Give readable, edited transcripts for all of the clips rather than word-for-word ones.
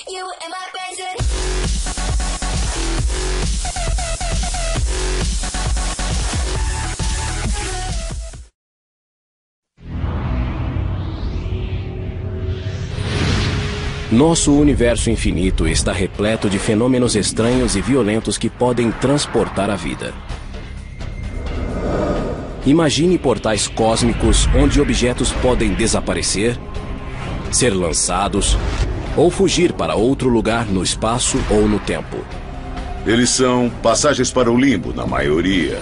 you in my presence. Nosso universo infinito está repleto de fenômenos estranhos e violentos que podem transportar a vida. Imagine portais cósmicos onde objetos podem desaparecer, ser lançados ou fugir para outro lugar no espaço ou no tempo. Eles são passagens para o limbo, na maioria.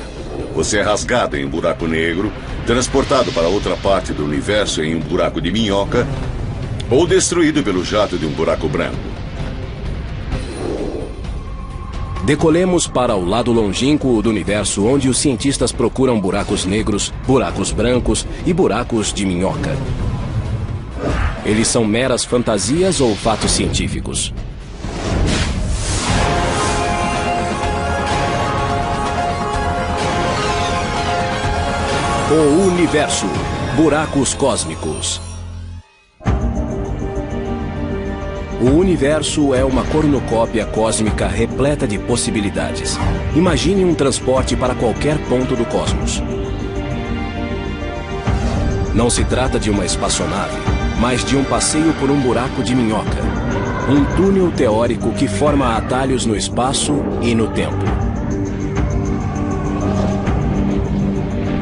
Você é rasgado em um buraco negro, transportado para outra parte do universo em um buraco de minhoca, ou destruído pelo jato de um buraco branco. Decolemos para o lado longínquo do universo onde os cientistas procuram buracos negros, buracos brancos e buracos de minhoca. Eles são meras fantasias ou fatos científicos? O universo. Buracos cósmicos. O universo é uma cornucópia cósmica repleta de possibilidades. Imagine um transporte para qualquer ponto do cosmos. Não se trata de uma espaçonave, mas de um passeio por um buraco de minhoca. Um túnel teórico que forma atalhos no espaço e no tempo.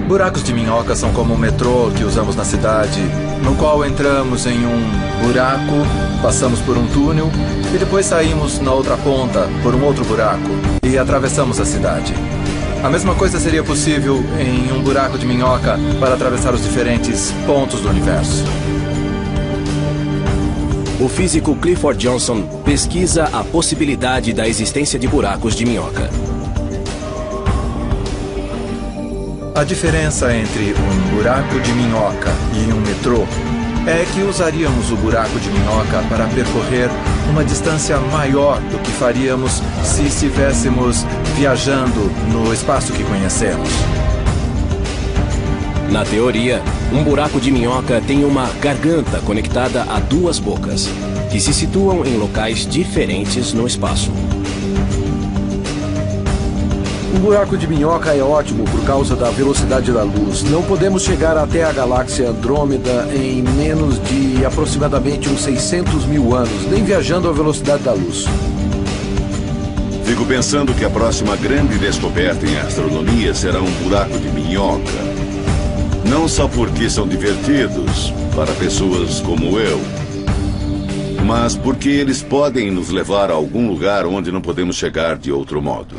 Buracos de minhoca são como o metrô que usamos na cidade, no qual entramos em um buraco, passamos por um túnel e depois saímos na outra ponta por um outro buraco e atravessamos a cidade. A mesma coisa seria possível em um buraco de minhoca para atravessar os diferentes pontos do universo. O físico Clifford Johnson pesquisa a possibilidade da existência de buracos de minhoca. A diferença entre um buraco de minhoca e um metrô é que usaríamos o buraco de minhoca para percorrer uma distância maior do que faríamos se estivéssemos viajando no espaço que conhecemos. Na teoria, um buraco de minhoca tem uma garganta conectada a duas bocas, que se situam em locais diferentes no espaço. Um buraco de minhoca é ótimo por causa da velocidade da luz. Não podemos chegar até a galáxia Andrômeda em menos de aproximadamente uns 600 mil anos, nem viajando à velocidade da luz. Fico pensando que a próxima grande descoberta em astronomia será um buraco de minhoca. Não só porque são divertidos para pessoas como eu, mas porque eles podem nos levar a algum lugar onde não podemos chegar de outro modo.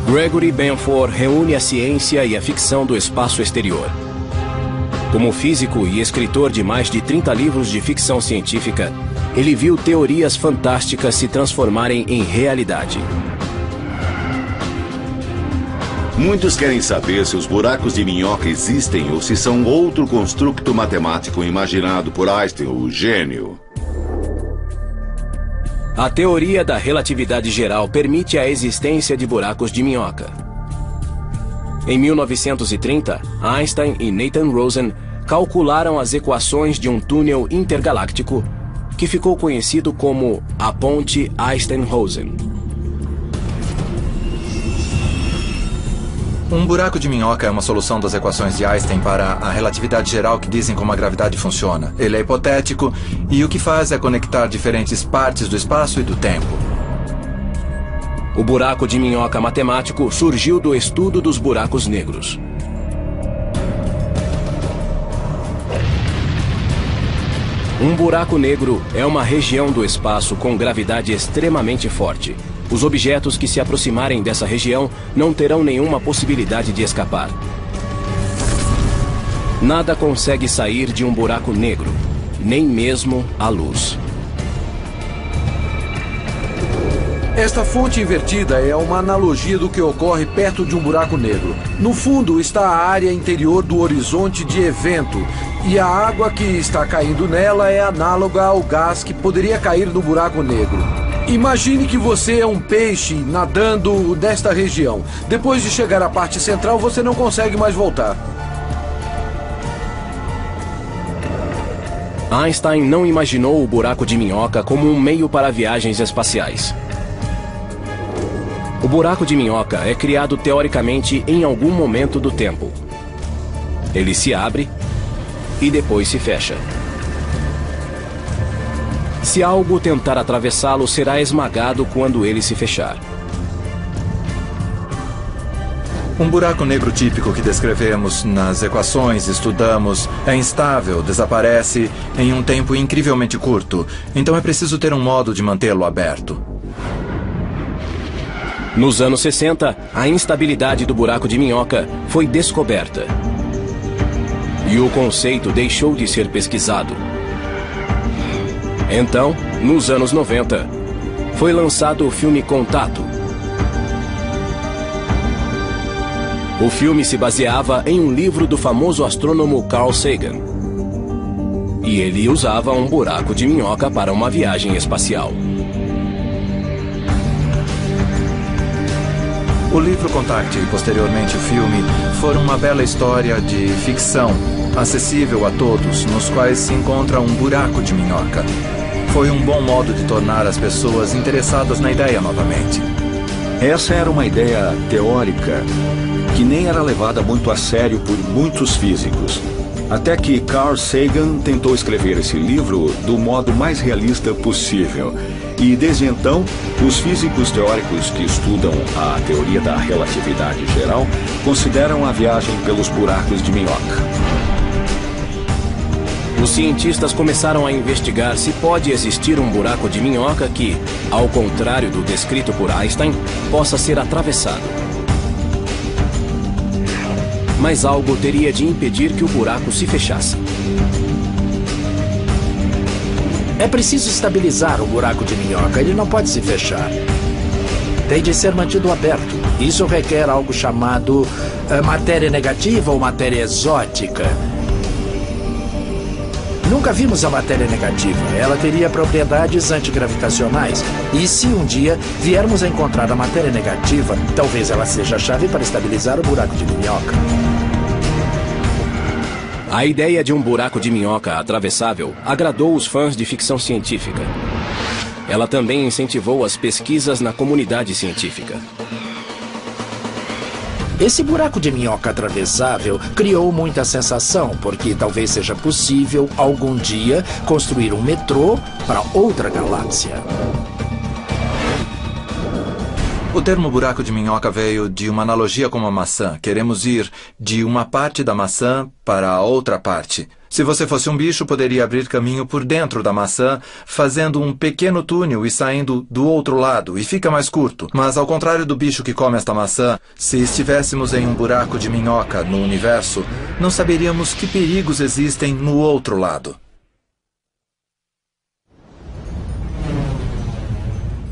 Gregory Benford reúne a ciência e a ficção do espaço exterior. Como físico e escritor de mais de 30 livros de ficção científica, ele viu teorias fantásticas se transformarem em realidade. Muitos querem saber se os buracos de minhoca existem ou se são outro construto matemático imaginado por Einstein, o gênio. A teoria da relatividade geral permite a existência de buracos de minhoca. Em 1930, Einstein e Nathan Rosen calcularam as equações de um túnel intergaláctico que ficou conhecido como a Ponte Einstein-Rosen. Um buraco de minhoca é uma solução das equações de Einstein para a relatividade geral que dizem como a gravidade funciona. Ele é hipotético e o que faz é conectar diferentes partes do espaço e do tempo. O buraco de minhoca matemático surgiu do estudo dos buracos negros. Um buraco negro é uma região do espaço com gravidade extremamente forte. Os objetos que se aproximarem dessa região não terão nenhuma possibilidade de escapar. Nada consegue sair de um buraco negro, nem mesmo a luz. Esta fonte invertida é uma analogia do que ocorre perto de um buraco negro. No fundo está a área interior do horizonte de evento, e a água que está caindo nela é análoga ao gás que poderia cair no buraco negro. Imagine que você é um peixe nadando nesta região. Depois de chegar à parte central, você não consegue mais voltar. Einstein não imaginou o buraco de minhoca como um meio para viagens espaciais. O buraco de minhoca é criado teoricamente em algum momento do tempo. Ele se abre e depois se fecha. Se algo tentar atravessá-lo, será esmagado quando ele se fechar. Um buraco negro típico que descrevemos nas equações, estudamos, é instável, desaparece em um tempo incrivelmente curto. Então é preciso ter um modo de mantê-lo aberto. Nos anos 60, a instabilidade do buraco de minhoca foi descoberta. E o conceito deixou de ser pesquisado. Então, nos anos 90, foi lançado o filme Contato. O filme se baseava em um livro do famoso astrônomo Carl Sagan. E ele usava um buraco de minhoca para uma viagem espacial. O livro Contact e posteriormente o filme foram uma bela história de ficção, acessível a todos, nos quais se encontra um buraco de minhoca. Foi um bom modo de tornar as pessoas interessadas na ideia novamente. Essa era uma ideia teórica que nem era levada muito a sério por muitos físicos. Até que Carl Sagan tentou escrever esse livro do modo mais realista possível. E desde então, os físicos teóricos que estudam a teoria da relatividade geral consideram a viagem pelos buracos de minhoca. Os cientistas começaram a investigar se pode existir um buraco de minhoca que, ao contrário do descrito por Einstein, possa ser atravessado. Mas algo teria de impedir que o buraco se fechasse. É preciso estabilizar o buraco de minhoca. Ele não pode se fechar. Tem de ser mantido aberto. Isso requer algo chamado matéria negativa ou matéria exótica. Nunca vimos a matéria negativa. Ela teria propriedades antigravitacionais. E se um dia viermos a encontrar a matéria negativa, talvez ela seja a chave para estabilizar o buraco de minhoca. A ideia de um buraco de minhoca atravessável agradou os fãs de ficção científica. Ela também incentivou as pesquisas na comunidade científica. Esse buraco de minhoca atravessável criou muita sensação, porque talvez seja possível, algum dia, construir um metrô para outra galáxia. O termo buraco de minhoca veio de uma analogia com uma maçã. Queremos ir de uma parte da maçã para a outra parte. Se você fosse um bicho, poderia abrir caminho por dentro da maçã, fazendo um pequeno túnel e saindo do outro lado, e fica mais curto. Mas ao contrário do bicho que come esta maçã, se estivéssemos em um buraco de minhoca no universo, não saberíamos que perigos existem no outro lado.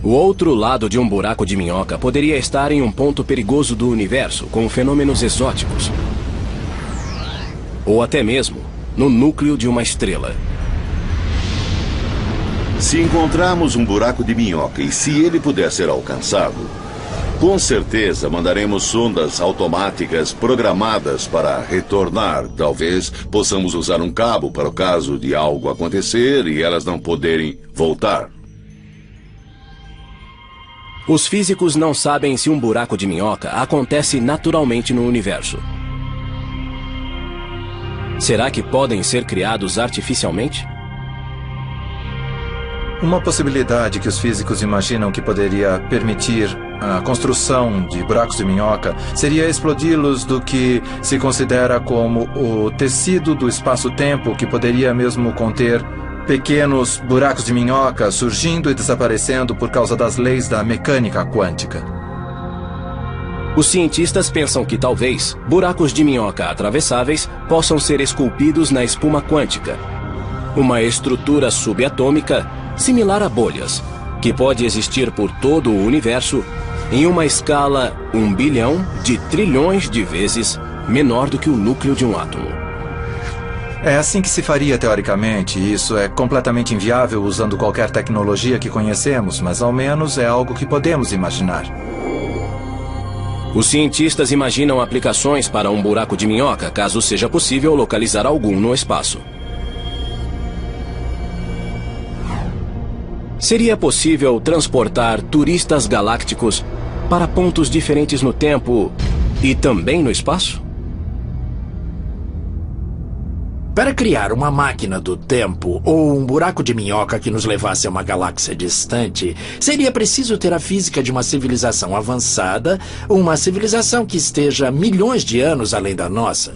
O outro lado de um buraco de minhoca poderia estar em um ponto perigoso do universo, com fenômenos exóticos. Ou até mesmo no núcleo de uma estrela. Se encontrarmos um buraco de minhoca e se ele puder ser alcançado, com certeza mandaremos sondas automáticas programadas para retornar. Talvez possamos usar um cabo para o caso de algo acontecer e elas não poderem voltar. Os físicos não sabem se um buraco de minhoca acontece naturalmente no universo. Será que podem ser criados artificialmente? Uma possibilidade que os físicos imaginam que poderia permitir a construção de buracos de minhoca seria explodi-los do que se considera como o tecido do espaço-tempo, que poderia mesmo conter pequenos buracos de minhoca surgindo e desaparecendo por causa das leis da mecânica quântica. Os cientistas pensam que talvez buracos de minhoca atravessáveis possam ser esculpidos na espuma quântica, uma estrutura subatômica similar a bolhas, que pode existir por todo o universo em uma escala 1 bilhão de trilhões de vezes menor do que o núcleo de um átomo. É assim que se faria teoricamente. Isso é completamente inviável usando qualquer tecnologia que conhecemos, mas ao menos é algo que podemos imaginar. Os cientistas imaginam aplicações para um buraco de minhoca, caso seja possível localizar algum no espaço. Seria possível transportar turistas galácticos para pontos diferentes no tempo e também no espaço? Para criar uma máquina do tempo ou um buraco de minhoca que nos levasse a uma galáxia distante, seria preciso ter a física de uma civilização avançada, uma civilização que esteja milhões de anos além da nossa.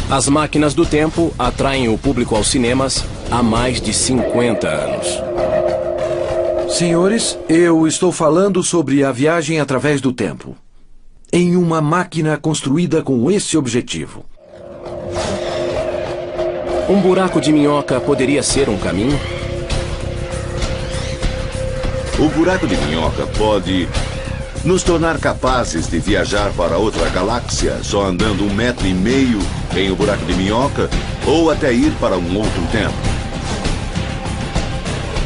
As máquinas do tempo atraem o público aos cinemas há mais de 50 anos. Senhores, eu estou falando sobre a viagem através do tempo. Em uma máquina construída com esse objetivo. Um buraco de minhoca poderia ser um caminho? O buraco de minhoca pode nos tornar capazes de viajar para outra galáxia só andando 1,5 metro em um buraco de minhoca ou até ir para um outro tempo.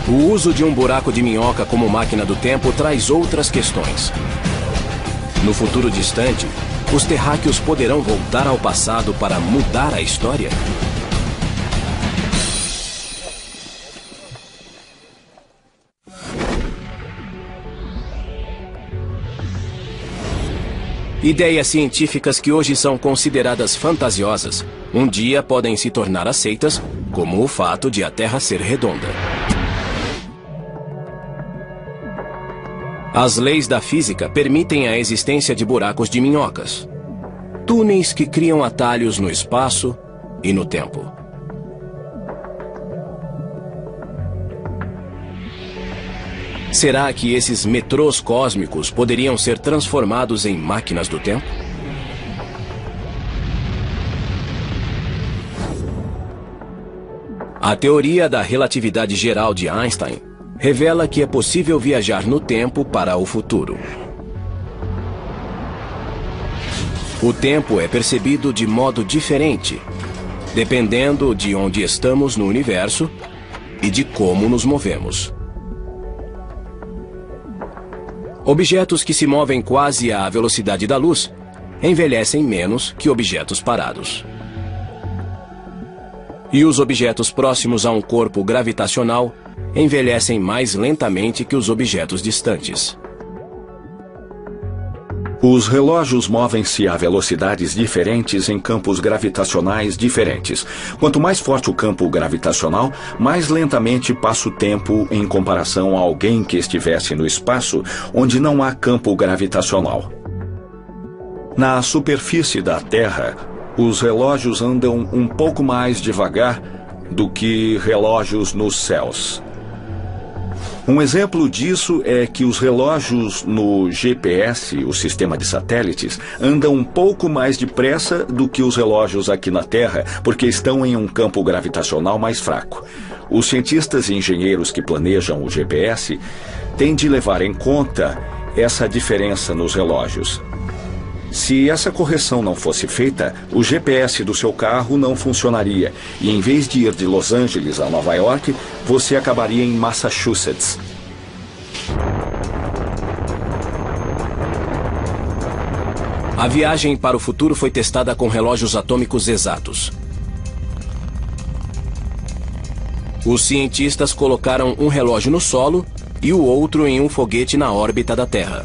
O uso de um buraco de minhoca como máquina do tempo traz outras questões. No futuro distante, os terráqueos poderão voltar ao passado para mudar a história? Ideias científicas que hoje são consideradas fantasiosas, um dia podem se tornar aceitas, como o fato de a Terra ser redonda. As leis da física permitem a existência de buracos de minhocas, túneis que criam atalhos no espaço e no tempo. Será que esses metrôs cósmicos poderiam ser transformados em máquinas do tempo? A teoria da relatividade geral de Einstein revela que é possível viajar no tempo para o futuro. O tempo é percebido de modo diferente, dependendo de onde estamos no universo e de como nos movemos. Objetos que se movem quase à velocidade da luz envelhecem menos que objetos parados. E os objetos próximos a um corpo gravitacional envelhecem mais lentamente que os objetos distantes. Os relógios movem-se a velocidades diferentes em campos gravitacionais diferentes. Quanto mais forte o campo gravitacional, mais lentamente passa o tempo em comparação a alguém que estivesse no espaço onde não há campo gravitacional. Na superfície da Terra, os relógios andam um pouco mais devagar do que relógios nos céus. Um exemplo disso é que os relógios no GPS, o sistema de satélites, andam um pouco mais depressa do que os relógios aqui na Terra, porque estão em um campo gravitacional mais fraco. Os cientistas e engenheiros que planejam o GPS têm de levar em conta essa diferença nos relógios. Se essa correção não fosse feita, o GPS do seu carro não funcionaria e, em vez de ir de Los Angeles a Nova York, você acabaria em Massachusetts. A viagem para o futuro foi testada com relógios atômicos exatos. Os cientistas colocaram um relógio no solo e o outro em um foguete na órbita da Terra.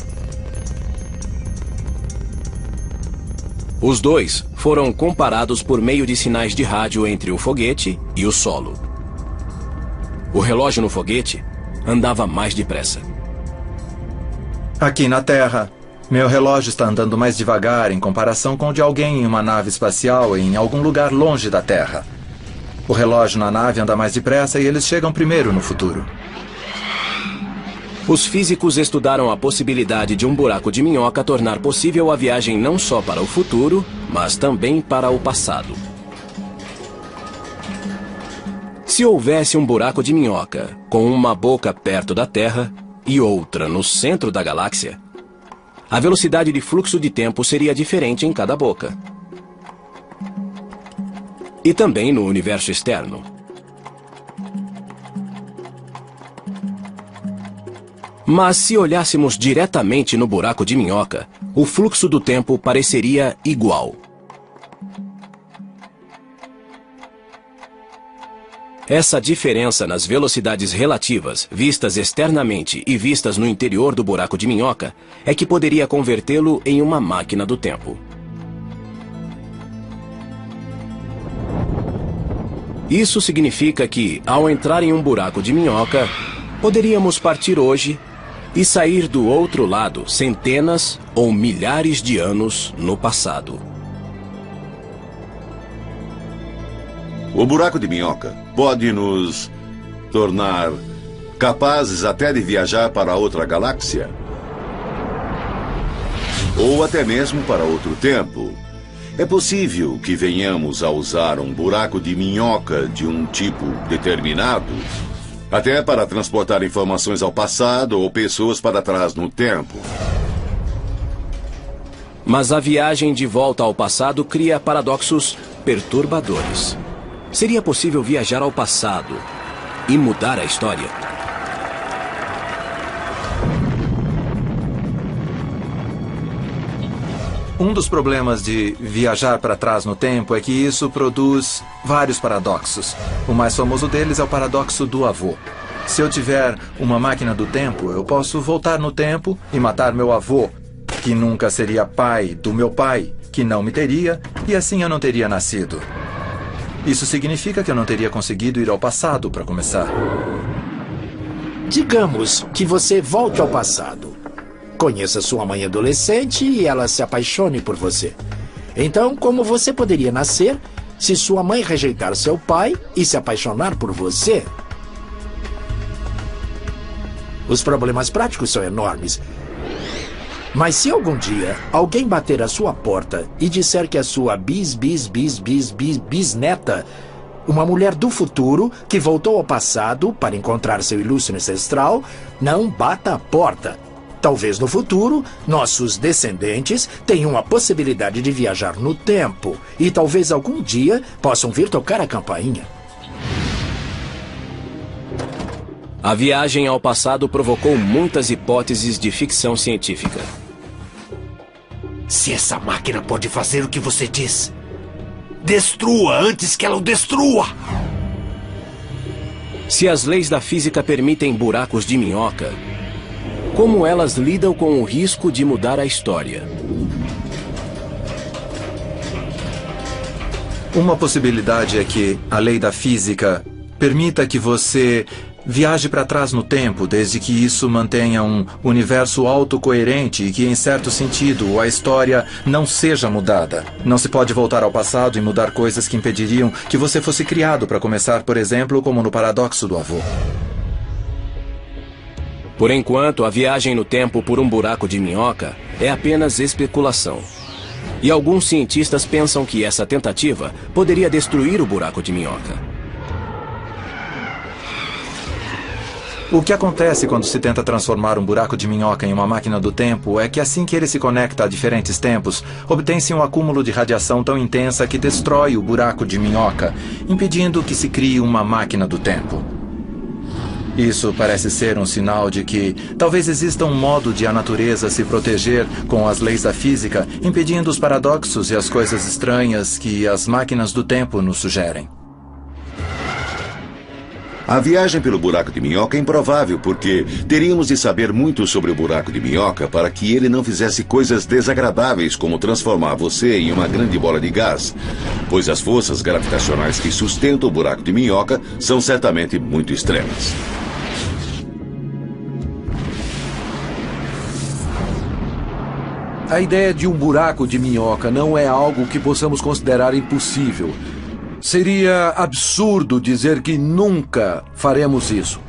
Os dois foram comparados por meio de sinais de rádio entre o foguete e o solo. O relógio no foguete andava mais depressa. Aqui na Terra, meu relógio está andando mais devagar em comparação com o de alguém em uma nave espacial em algum lugar longe da Terra. O relógio na nave anda mais depressa e eles chegam primeiro no futuro. Os físicos estudaram a possibilidade de um buraco de minhoca tornar possível a viagem não só para o futuro, mas também para o passado. Se houvesse um buraco de minhoca com uma boca perto da Terra e outra no centro da galáxia, a velocidade de fluxo de tempo seria diferente em cada boca. E também no universo externo. Mas se olhássemos diretamente no buraco de minhoca, o fluxo do tempo pareceria igual. Essa diferença nas velocidades relativas, vistas externamente e vistas no interior do buraco de minhoca, é que poderia convertê-lo em uma máquina do tempo. Isso significa que, ao entrar em um buraco de minhoca, poderíamos partir hoje e sair do outro lado centenas ou milhares de anos no passado. O buraco de minhoca pode nos tornar capazes até de viajar para outra galáxia. Ou até mesmo para outro tempo. É possível que venhamos a usar um buraco de minhoca de um tipo determinado, até para transportar informações ao passado ou pessoas para trás no tempo. Mas a viagem de volta ao passado cria paradoxos perturbadores. Seria possível viajar ao passado e mudar a história? Um dos problemas de viajar para trás no tempo é que isso produz vários paradoxos. O mais famoso deles é o paradoxo do avô. Se eu tiver uma máquina do tempo, eu posso voltar no tempo e matar meu avô, que nunca seria pai do meu pai, que não me teria, e assim eu não teria nascido. Isso significa que eu não teria conseguido ir ao passado para começar. Digamos que você volte ao passado. Conheça sua mãe adolescente e ela se apaixone por você. Então, como você poderia nascer se sua mãe rejeitar seu pai e se apaixonar por você? Os problemas práticos são enormes. Mas se algum dia alguém bater à sua porta e disser que a sua bisneta, uma mulher do futuro que voltou ao passado para encontrar seu ilustre ancestral, não bata a porta. Talvez no futuro, nossos descendentes tenham a possibilidade de viajar no tempo e talvez algum dia possam vir tocar a campainha. A viagem ao passado provocou muitas hipóteses de ficção científica. Se essa máquina pode fazer o que você diz, destrua antes que ela o destrua! Se as leis da física permitem buracos de minhoca, como elas lidam com o risco de mudar a história? Uma possibilidade é que a lei da física permita que você viaje para trás no tempo, desde que isso mantenha um universo autocoerente e que, em certo sentido, a história não seja mudada. Não se pode voltar ao passado e mudar coisas que impediriam que você fosse criado, para começar, por exemplo, como no paradoxo do avô. Por enquanto, a viagem no tempo por um buraco de minhoca é apenas especulação. E alguns cientistas pensam que essa tentativa poderia destruir o buraco de minhoca. O que acontece quando se tenta transformar um buraco de minhoca em uma máquina do tempo é que assim que ele se conecta a diferentes tempos, obtém-se um acúmulo de radiação tão intensa que destrói o buraco de minhoca, impedindo que se crie uma máquina do tempo. Isso parece ser um sinal de que talvez exista um modo de a natureza se proteger com as leis da física, impedindo os paradoxos e as coisas estranhas que as máquinas do tempo nos sugerem. A viagem pelo buraco de minhoca é improvável, porque teríamos de saber muito sobre o buraco de minhoca para que ele não fizesse coisas desagradáveis como transformar você em uma grande bola de gás, pois as forças gravitacionais que sustentam o buraco de minhoca são certamente muito extremas. A ideia de um buraco de minhoca não é algo que possamos considerar impossível. Seria absurdo dizer que nunca faremos isso,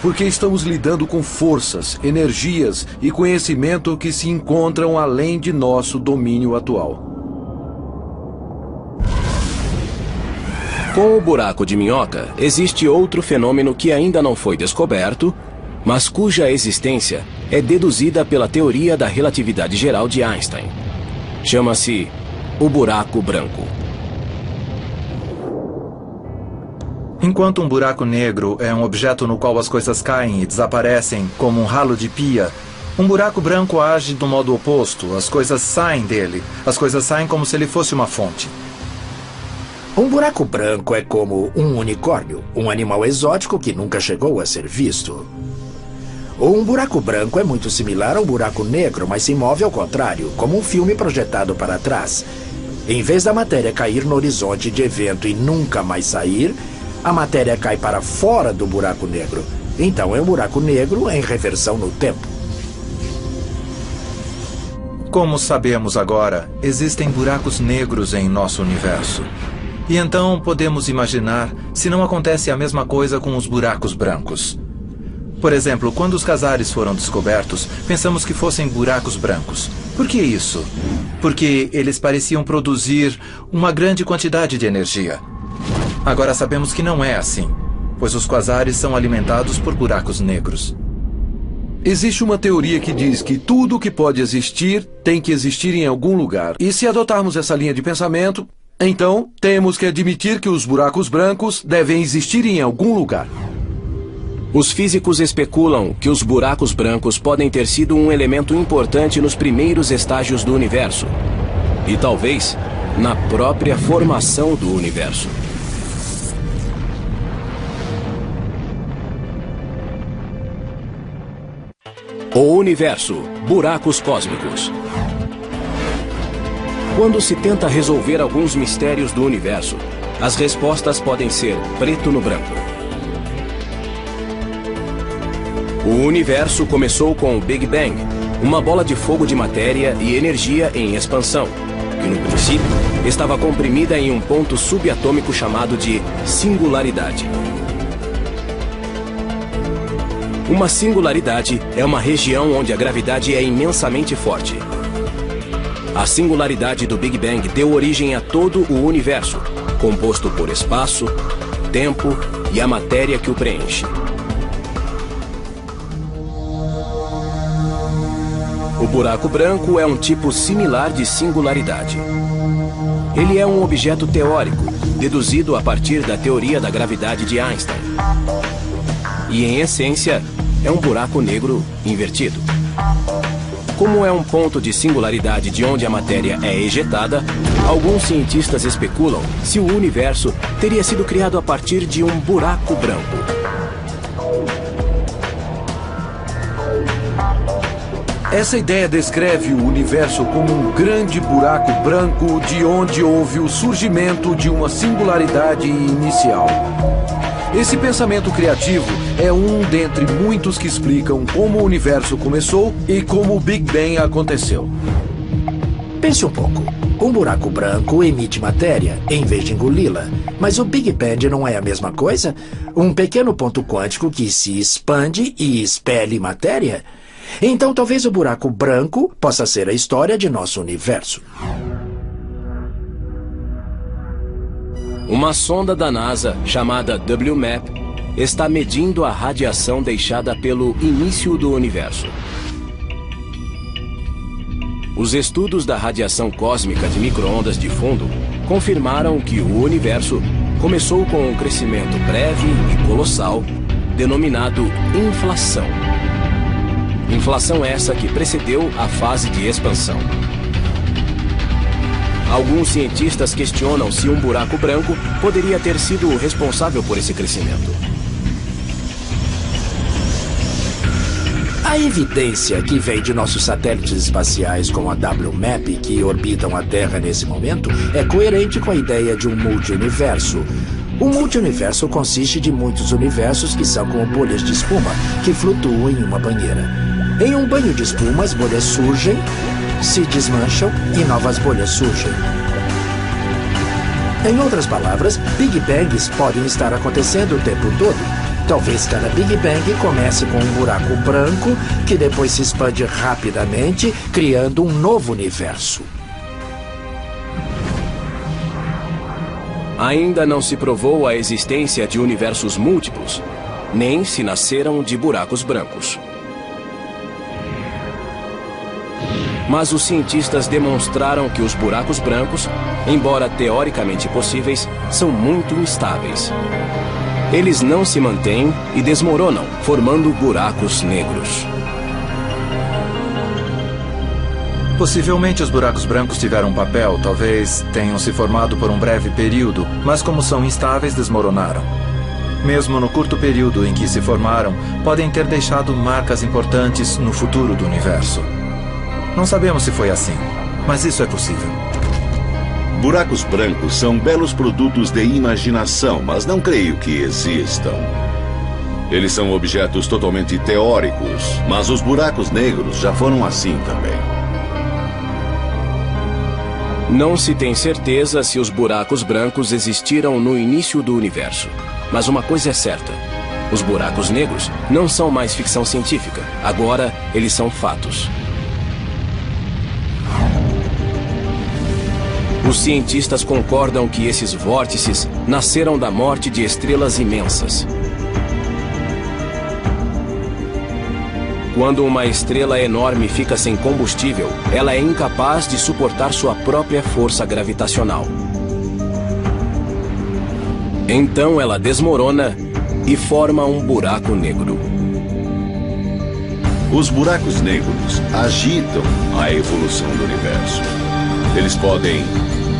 porque estamos lidando com forças, energias e conhecimento que se encontram além de nosso domínio atual. Com o buraco de minhoca, existe outro fenômeno que ainda não foi descoberto, mas cuja existência é deduzida pela teoria da relatividade geral de Einstein. Chama-se o buraco branco. Enquanto um buraco negro é um objeto no qual as coisas caem e desaparecem como um ralo de pia, um buraco branco age do modo oposto. As coisas saem dele. As coisas saem como se ele fosse uma fonte. Um buraco branco é como um unicórnio, um animal exótico que nunca chegou a ser visto. Um buraco branco é muito similar a um buraco negro, mas se move ao contrário, como um filme projetado para trás. Em vez da matéria cair no horizonte de evento e nunca mais sair, a matéria cai para fora do buraco negro. Então é um buraco negro em reversão no tempo. Como sabemos agora, existem buracos negros em nosso universo. E então podemos imaginar se não acontece a mesma coisa com os buracos brancos. Por exemplo, quando os quasares foram descobertos, pensamos que fossem buracos brancos. Por que isso? Porque eles pareciam produzir uma grande quantidade de energia. Agora sabemos que não é assim, pois os quasares são alimentados por buracos negros. Existe uma teoria que diz que tudo que pode existir tem que existir em algum lugar. E se adotarmos essa linha de pensamento, então temos que admitir que os buracos brancos devem existir em algum lugar. Os físicos especulam que os buracos brancos podem ter sido um elemento importante nos primeiros estágios do universo. E talvez na própria formação do universo. O universo, buracos cósmicos. Quando se tenta resolver alguns mistérios do universo, as respostas podem ser preto no branco. O universo começou com o Big Bang, uma bola de fogo de matéria e energia em expansão, que no princípio estava comprimida em um ponto subatômico chamado de singularidade. Uma singularidade é uma região onde a gravidade é imensamente forte. A singularidade do Big Bang deu origem a todo o universo, composto por espaço, tempo e a matéria que o preenche. O buraco branco é um tipo similar de singularidade. Ele é um objeto teórico, deduzido a partir da teoria da gravidade de Einstein. E, em essência, é um buraco negro invertido. Como é um ponto de singularidade de onde a matéria é ejetada, alguns cientistas especulam se o universo teria sido criado a partir de um buraco branco. Essa ideia descreve o universo como um grande buraco branco de onde houve o surgimento de uma singularidade inicial. Esse pensamento criativo é um dentre muitos que explicam como o universo começou e como o Big Bang aconteceu. Pense um pouco. Um buraco branco emite matéria em vez de engoli-la. Mas o Big Bang não é a mesma coisa? Um pequeno ponto quântico que se expande e expele matéria? Então talvez o buraco branco possa ser a história de nosso universo. Uma sonda da NASA, chamada WMAP, está medindo a radiação deixada pelo início do universo. Os estudos da radiação cósmica de micro-ondas de fundo confirmaram que o universo começou com um crescimento breve e colossal, denominado inflação. Inflação essa que precedeu a fase de expansão. Alguns cientistas questionam se um buraco branco poderia ter sido responsável por esse crescimento. A evidência que vem de nossos satélites espaciais como a WMAP, que orbitam a Terra nesse momento, é coerente com a ideia de um multiuniverso. O multiuniverso consiste de muitos universos que são como bolhas de espuma que flutuam em uma banheira. Em um banho de espuma, as bolhas surgem, se desmancham e novas bolhas surgem. Em outras palavras, Big Bangs podem estar acontecendo o tempo todo. Talvez cada Big Bang comece com um buraco branco que depois se expande rapidamente, criando um novo universo. Ainda não se provou a existência de universos múltiplos, nem se nasceram de buracos brancos. Mas os cientistas demonstraram que os buracos brancos, embora teoricamente possíveis, são muito instáveis. Eles não se mantêm e desmoronam, formando buracos negros. Possivelmente os buracos brancos tiveram um papel, talvez tenham se formado por um breve período, mas como são instáveis, desmoronaram. Mesmo no curto período em que se formaram, podem ter deixado marcas importantes no futuro do universo. Não sabemos se foi assim, mas isso é possível. Buracos brancos são belos produtos de imaginação, mas não creio que existam. Eles são objetos totalmente teóricos, mas os buracos negros já foram assim também. Não se tem certeza se os buracos brancos existiram no início do universo. Mas uma coisa é certa: os buracos negros não são mais ficção científica. Agora, eles são fatos. Os cientistas concordam que esses vórtices nasceram da morte de estrelas imensas. Quando uma estrela enorme fica sem combustível, ela é incapaz de suportar sua própria força gravitacional. Então ela desmorona e forma um buraco negro. Os buracos negros agitam a evolução do universo. Eles podem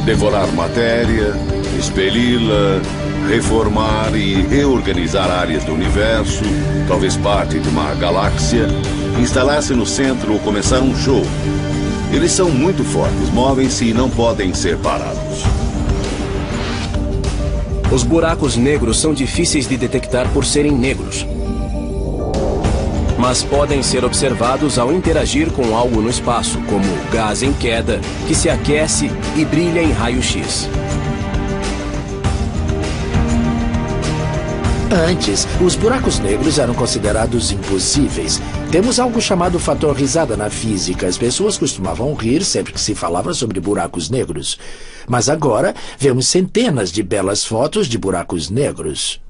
devorar matéria, expeli-la, reformar e reorganizar áreas do universo, talvez parte de uma galáxia, instalar-se no centro ou começar um show. Eles são muito fortes, movem-se e não podem ser parados. Os buracos negros são difíceis de detectar por serem negros, mas podem ser observados ao interagir com algo no espaço, como gás em queda, que se aquece e brilha em raio-x. Antes, os buracos negros eram considerados impossíveis. Temos algo chamado fator risada na física. As pessoas costumavam rir sempre que se falava sobre buracos negros. Mas agora, vemos centenas de belas fotos de buracos negros.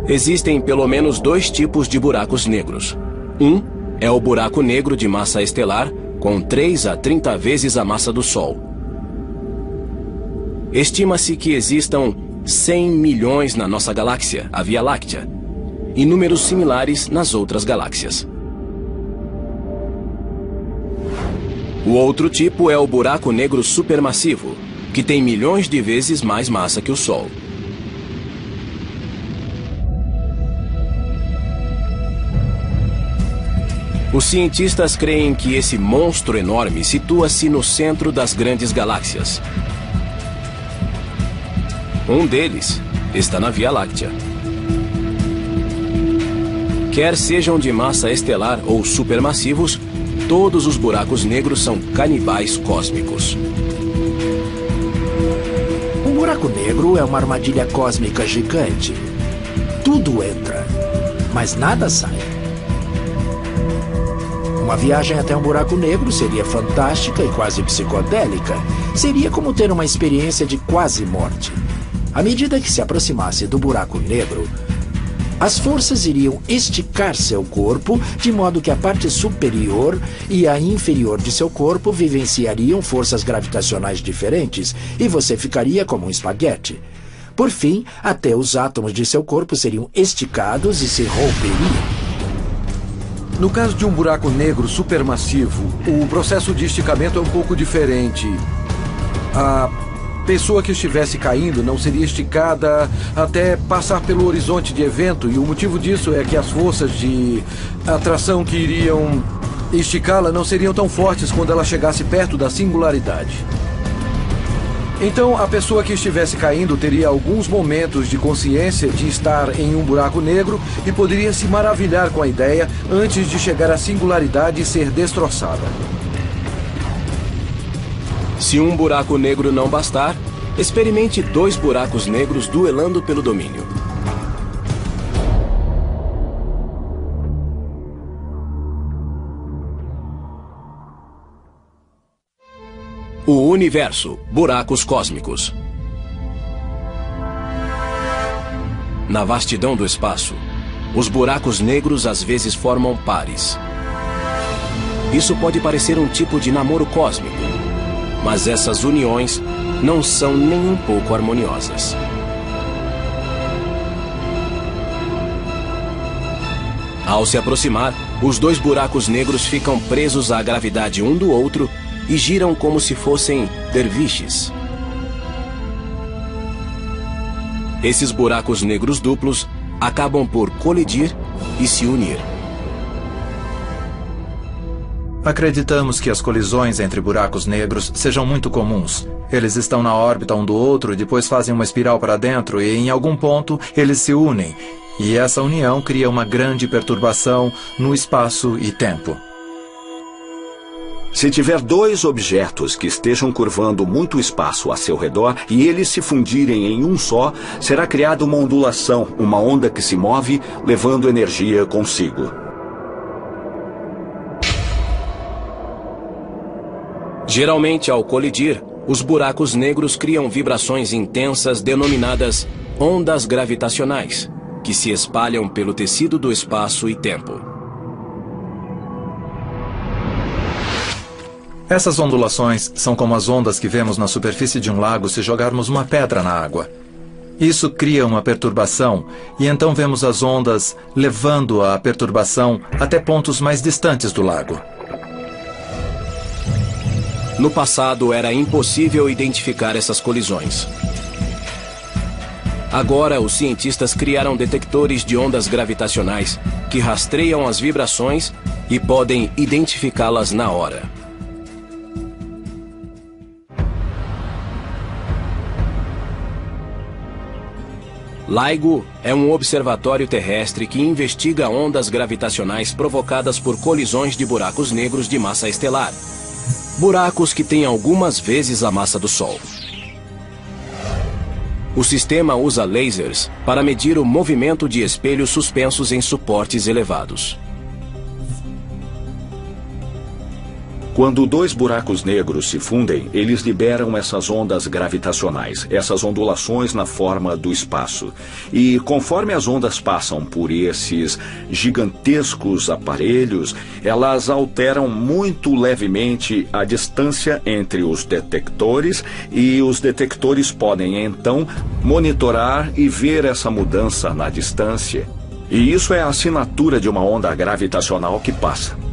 Existem pelo menos 2 tipos de buracos negros. Um é o buraco negro de massa estelar, com 3 a 30 vezes a massa do Sol. Estima-se que existam 100 milhões na nossa galáxia, a Via Láctea, e números similares nas outras galáxias. O outro tipo é o buraco negro supermassivo, que tem milhões de vezes mais massa que o Sol. Os cientistas creem que esse monstro enorme situa-se no centro das grandes galáxias. Um deles está na Via Láctea. Quer sejam de massa estelar ou supermassivos, todos os buracos negros são canibais cósmicos. Um buraco negro é uma armadilha cósmica gigante. Tudo entra, mas nada sai. Uma viagem até um buraco negro seria fantástica e quase psicodélica. Seria como ter uma experiência de quase morte. À medida que se aproximasse do buraco negro, as forças iriam esticar seu corpo, de modo que a parte superior e a inferior de seu corpo vivenciariam forças gravitacionais diferentes e você ficaria como um espaguete. Por fim, até os átomos de seu corpo seriam esticados e se romperiam. No caso de um buraco negro supermassivo, o processo de esticamento é um pouco diferente. A pessoa que estivesse caindo não seria esticada até passar pelo horizonte de evento, e o motivo disso é que as forças de atração que iriam esticá-la não seriam tão fortes quando ela chegasse perto da singularidade. Então, a pessoa que estivesse caindo teria alguns momentos de consciência de estar em um buraco negro e poderia se maravilhar com a ideia antes de chegar à singularidade e ser destroçada. Se um buraco negro não bastar, experimente 2 buracos negros duelando pelo domínio. O universo, buracos cósmicos. Na vastidão do espaço, os buracos negros às vezes formam pares. Isso pode parecer um tipo de namoro cósmico, mas essas uniões não são nem um pouco harmoniosas. Ao se aproximar, os dois buracos negros ficam presos à gravidade um do outro e giram como se fossem derviches. Esses buracos negros duplos acabam por colidir e se unir. Acreditamos que as colisões entre buracos negros sejam muito comuns. Eles estão na órbita um do outro e depois fazem uma espiral para dentro e, em algum ponto, eles se unem. E essa união cria uma grande perturbação no espaço e tempo. Se tiver dois objetos que estejam curvando muito espaço a seu redor e eles se fundirem em um só, será criada uma ondulação, uma onda que se move, levando energia consigo. Geralmente, ao colidir, os buracos negros criam vibrações intensas denominadas ondas gravitacionais, que se espalham pelo tecido do espaço e tempo. Essas ondulações são como as ondas que vemos na superfície de um lago se jogarmos uma pedra na água. Isso cria uma perturbação e então vemos as ondas levando a perturbação até pontos mais distantes do lago. No passado, era impossível identificar essas colisões. Agora, os cientistas criaram detectores de ondas gravitacionais que rastreiam as vibrações e podem identificá-las na hora. LIGO é um observatório terrestre que investiga ondas gravitacionais provocadas por colisões de buracos negros de massa estelar. Buracos que têm algumas vezes a massa do Sol. O sistema usa lasers para medir o movimento de espelhos suspensos em suportes elevados. Quando dois buracos negros se fundem, eles liberam essas ondas gravitacionais, essas ondulações na forma do espaço. E conforme as ondas passam por esses gigantescos aparelhos, elas alteram muito levemente a distância entre os detectores e os detectores podem então monitorar e ver essa mudança na distância. E isso é a assinatura de uma onda gravitacional que passa.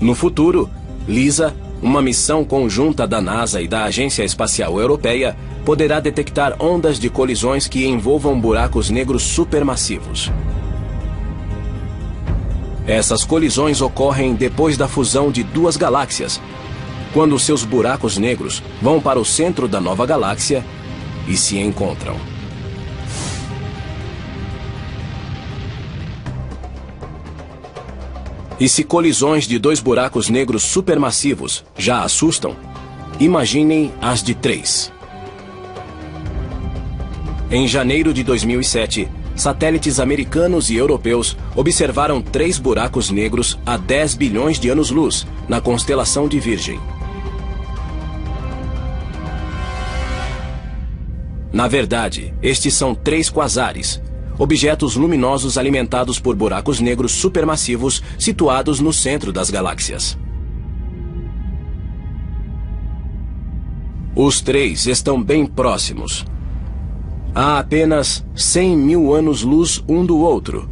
No futuro, LISA, uma missão conjunta da NASA e da Agência Espacial Europeia, poderá detectar ondas de colisões que envolvam buracos negros supermassivos. Essas colisões ocorrem depois da fusão de duas galáxias, quando seus buracos negros vão para o centro da nova galáxia e se encontram. E se colisões de dois buracos negros supermassivos já assustam, imaginem as de 3. Em janeiro de 2007, satélites americanos e europeus observaram 3 buracos negros a 10 bilhões de anos-luz na constelação de Virgem. Na verdade, estes são 3 quasares, objetos luminosos alimentados por buracos negros supermassivos situados no centro das galáxias. Os 3 estão bem próximos. Há apenas 100 mil anos-luz um do outro,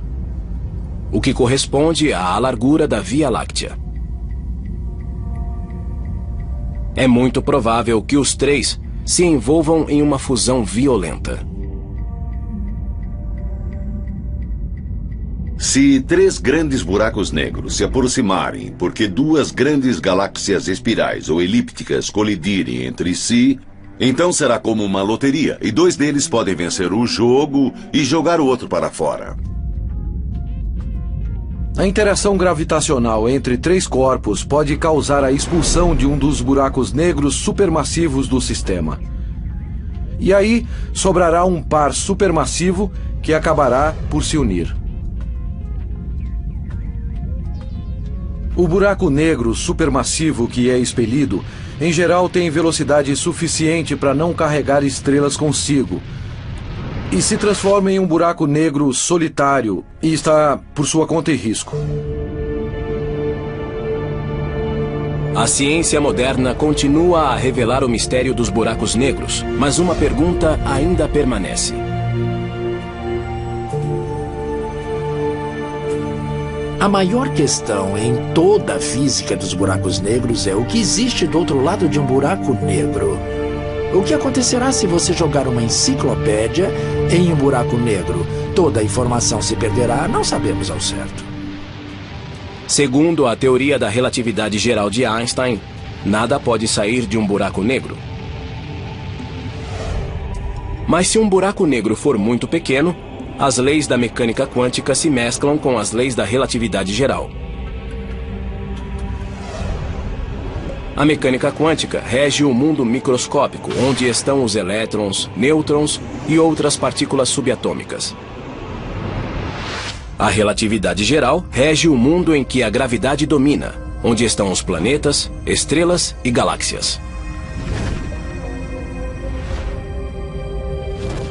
o que corresponde à largura da Via Láctea. É muito provável que os 3 se envolvam em uma fusão violenta. Se 3 grandes buracos negros se aproximarem porque 2 grandes galáxias espirais ou elípticas colidirem entre si, então será como uma loteria e 2 deles podem vencer o jogo e jogar o outro para fora. A interação gravitacional entre 3 corpos pode causar a expulsão de um dos buracos negros supermassivos do sistema. E aí sobrará um par supermassivo que acabará por se unir. O buraco negro supermassivo que é expelido, em geral, tem velocidade suficiente para não carregar estrelas consigo e se transforma em um buraco negro solitário e está por sua conta e risco. A ciência moderna continua a revelar o mistério dos buracos negros, mas uma pergunta ainda permanece. A maior questão em toda a física dos buracos negros é o que existe do outro lado de um buraco negro. O que acontecerá se você jogar uma enciclopédia em um buraco negro? Toda a informação se perderá, não sabemos ao certo. Segundo a teoria da relatividade geral de Einstein, nada pode sair de um buraco negro. Mas se um buraco negro for muito pequeno, as leis da mecânica quântica se mesclam com as leis da relatividade geral. A mecânica quântica rege o mundo microscópico, onde estão os elétrons, nêutrons e outras partículas subatômicas. A relatividade geral rege o mundo em que a gravidade domina, onde estão os planetas, estrelas e galáxias.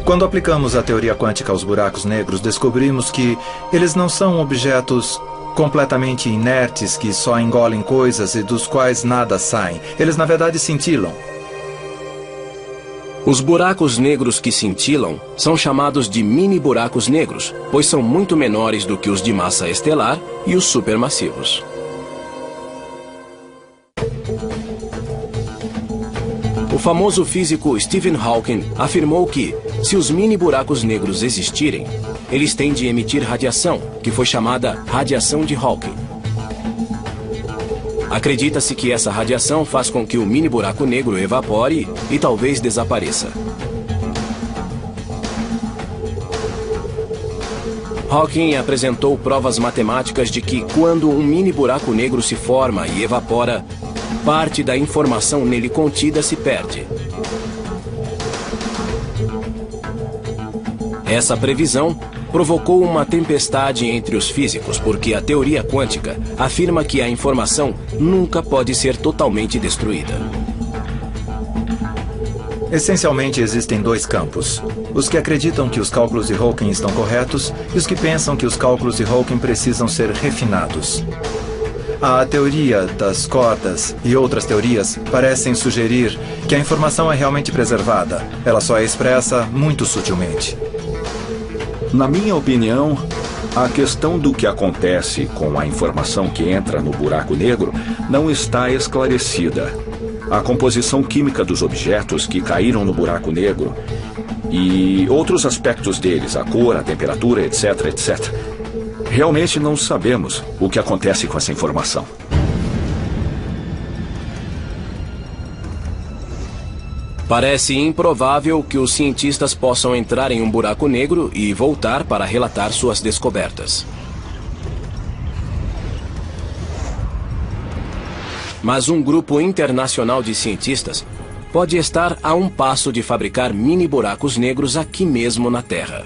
Quando aplicamos a teoria quântica aos buracos negros, descobrimos que eles não são objetos completamente inertes que só engolem coisas e dos quais nada sai. Eles, na verdade, cintilam. Os buracos negros que cintilam são chamados de mini-buracos negros, pois são muito menores do que os de massa estelar e os supermassivos. O famoso físico Stephen Hawking afirmou que, se os mini-buracos negros existirem, eles têm de emitir radiação, que foi chamada radiação de Hawking. Acredita-se que essa radiação faz com que o mini-buraco negro evapore e talvez desapareça. Hawking apresentou provas matemáticas de que, quando um mini-buraco negro se forma e evapora, parte da informação nele contida se perde. Essa previsão provocou uma tempestade entre os físicos, porque a teoria quântica afirma que a informação nunca pode ser totalmente destruída. Essencialmente, existem dois campos. Os que acreditam que os cálculos de Hawking estão corretos e os que pensam que os cálculos de Hawking precisam ser refinados. A teoria das cordas e outras teorias parecem sugerir que a informação é realmente preservada. Ela só é expressa muito sutilmente. Na minha opinião, a questão do que acontece com a informação que entra no buraco negro não está esclarecida. A composição química dos objetos que caíram no buraco negro e outros aspectos deles, a cor, a temperatura, etc, etc. Realmente não sabemos o que acontece com essa informação. Parece improvável que os cientistas possam entrar em um buraco negro e voltar para relatar suas descobertas. Mas um grupo internacional de cientistas pode estar a um passo de fabricar mini-buracos negros aqui mesmo na Terra.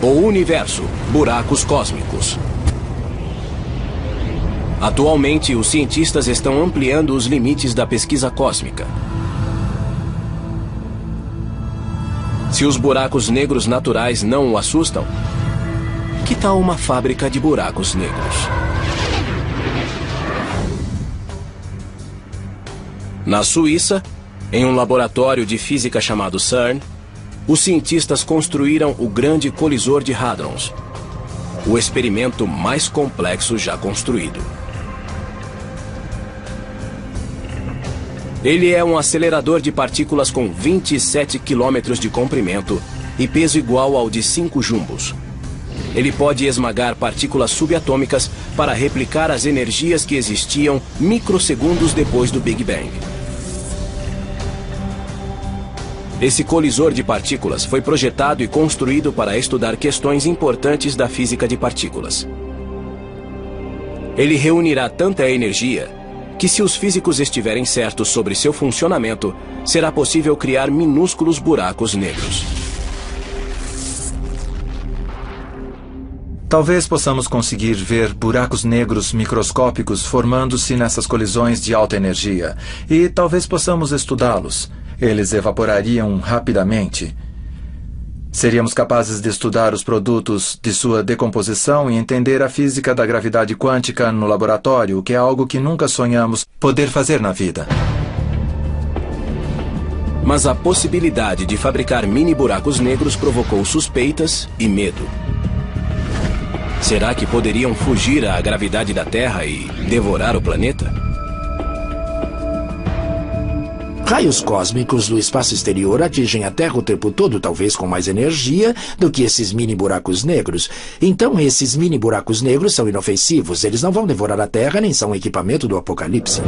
O universo, buracos cósmicos. Atualmente, os cientistas estão ampliando os limites da pesquisa cósmica. Se os buracos negros naturais não o assustam, que tal uma fábrica de buracos negros? Na Suíça, em um laboratório de física chamado CERN, os cientistas construíram o Grande Colisor de Hadrons, o experimento mais complexo já construído. Ele é um acelerador de partículas com 27 km de comprimento e peso igual ao de 5 jumbos. Ele pode esmagar partículas subatômicas para replicar as energias que existiam microsegundos depois do Big Bang. Esse colisor de partículas foi projetado e construído para estudar questões importantes da física de partículas. Ele reunirá tanta energia que, se os físicos estiverem certos sobre seu funcionamento, será possível criar minúsculos buracos negros. Talvez possamos conseguir ver buracos negros microscópicos formando-se nessas colisões de alta energia, e talvez possamos estudá-los. Eles evaporariam rapidamente. Seríamos capazes de estudar os produtos de sua decomposição e entender a física da gravidade quântica no laboratório, o que é algo que nunca sonhamos poder fazer na vida. Mas a possibilidade de fabricar mini buracos negros provocou suspeitas e medo. Será que poderiam fugir à gravidade da Terra e devorar o planeta? Raios cósmicos do espaço exterior atingem a Terra o tempo todo, talvez com mais energia do que esses mini buracos negros. Então, esses mini buracos negros são inofensivos. Eles não vão devorar a Terra, nem são equipamento do apocalipse.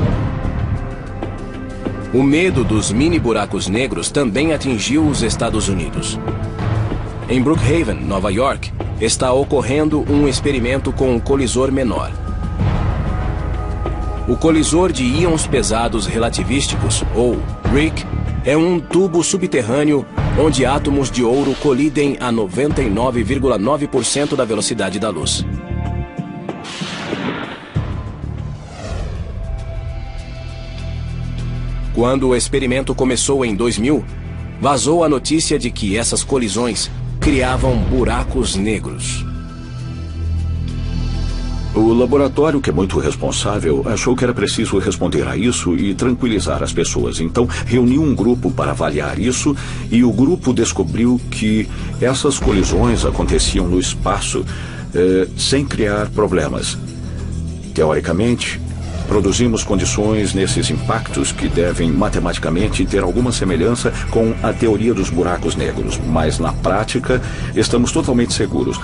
O medo dos mini buracos negros também atingiu os Estados Unidos. Em Brookhaven, Nova York, está ocorrendo um experimento com um colisor menor. O colisor de íons pesados relativísticos, ou RHIC, é um tubo subterrâneo onde átomos de ouro colidem a 99,9% da velocidade da luz. Quando o experimento começou em 2000, vazou a notícia de que essas colisões criavam buracos negros. O laboratório, que é muito responsável, achou que era preciso responder a isso e tranquilizar as pessoas. Então, reuniu um grupo para avaliar isso e o grupo descobriu que essas colisões aconteciam no espaço sem criar problemas. Teoricamente, produzimos condições nesses impactos que devem matematicamente ter alguma semelhança com a teoria dos buracos negros, mas na prática estamos totalmente seguros.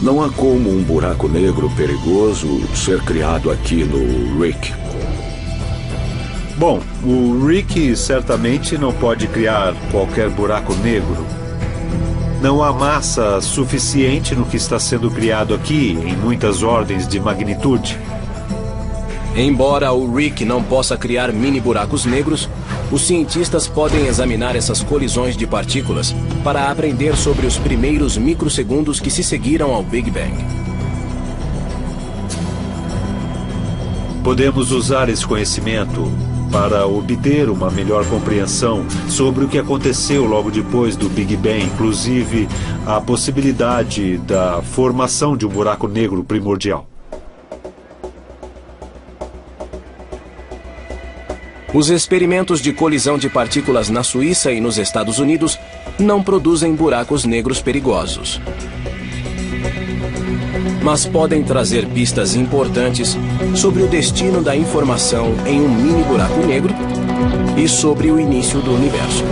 Não há como um buraco negro perigoso ser criado aqui no RHIC. Bom, o RHIC certamente não pode criar qualquer buraco negro. Não há massa suficiente no que está sendo criado aqui, em muitas ordens de magnitude. Embora o RHIC não possa criar mini buracos negros, os cientistas podem examinar essas colisões de partículas para aprender sobre os primeiros microsegundos que se seguiram ao Big Bang. Podemos usar esse conhecimento para obter uma melhor compreensão sobre o que aconteceu logo depois do Big Bang, inclusive a possibilidade da formação de um buraco negro primordial. Os experimentos de colisão de partículas na Suíça e nos Estados Unidos não produzem buracos negros perigosos. Mas podem trazer pistas importantes sobre o destino da informação em um mini buraco negro e sobre o início do universo.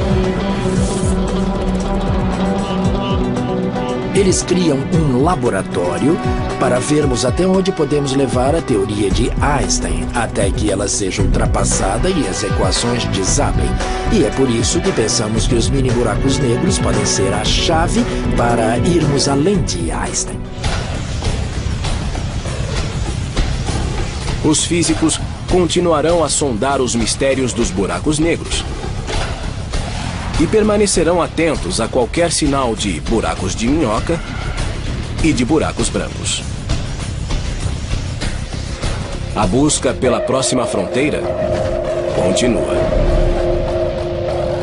Eles criam um laboratório para vermos até onde podemos levar a teoria de Einstein, até que ela seja ultrapassada e as equações desabem. E é por isso que pensamos que os mini buracos negros podem ser a chave para irmos além de Einstein. Os físicos continuarão a sondar os mistérios dos buracos negros e permanecerão atentos a qualquer sinal de buracos de minhoca e de buracos brancos. A busca pela próxima fronteira continua.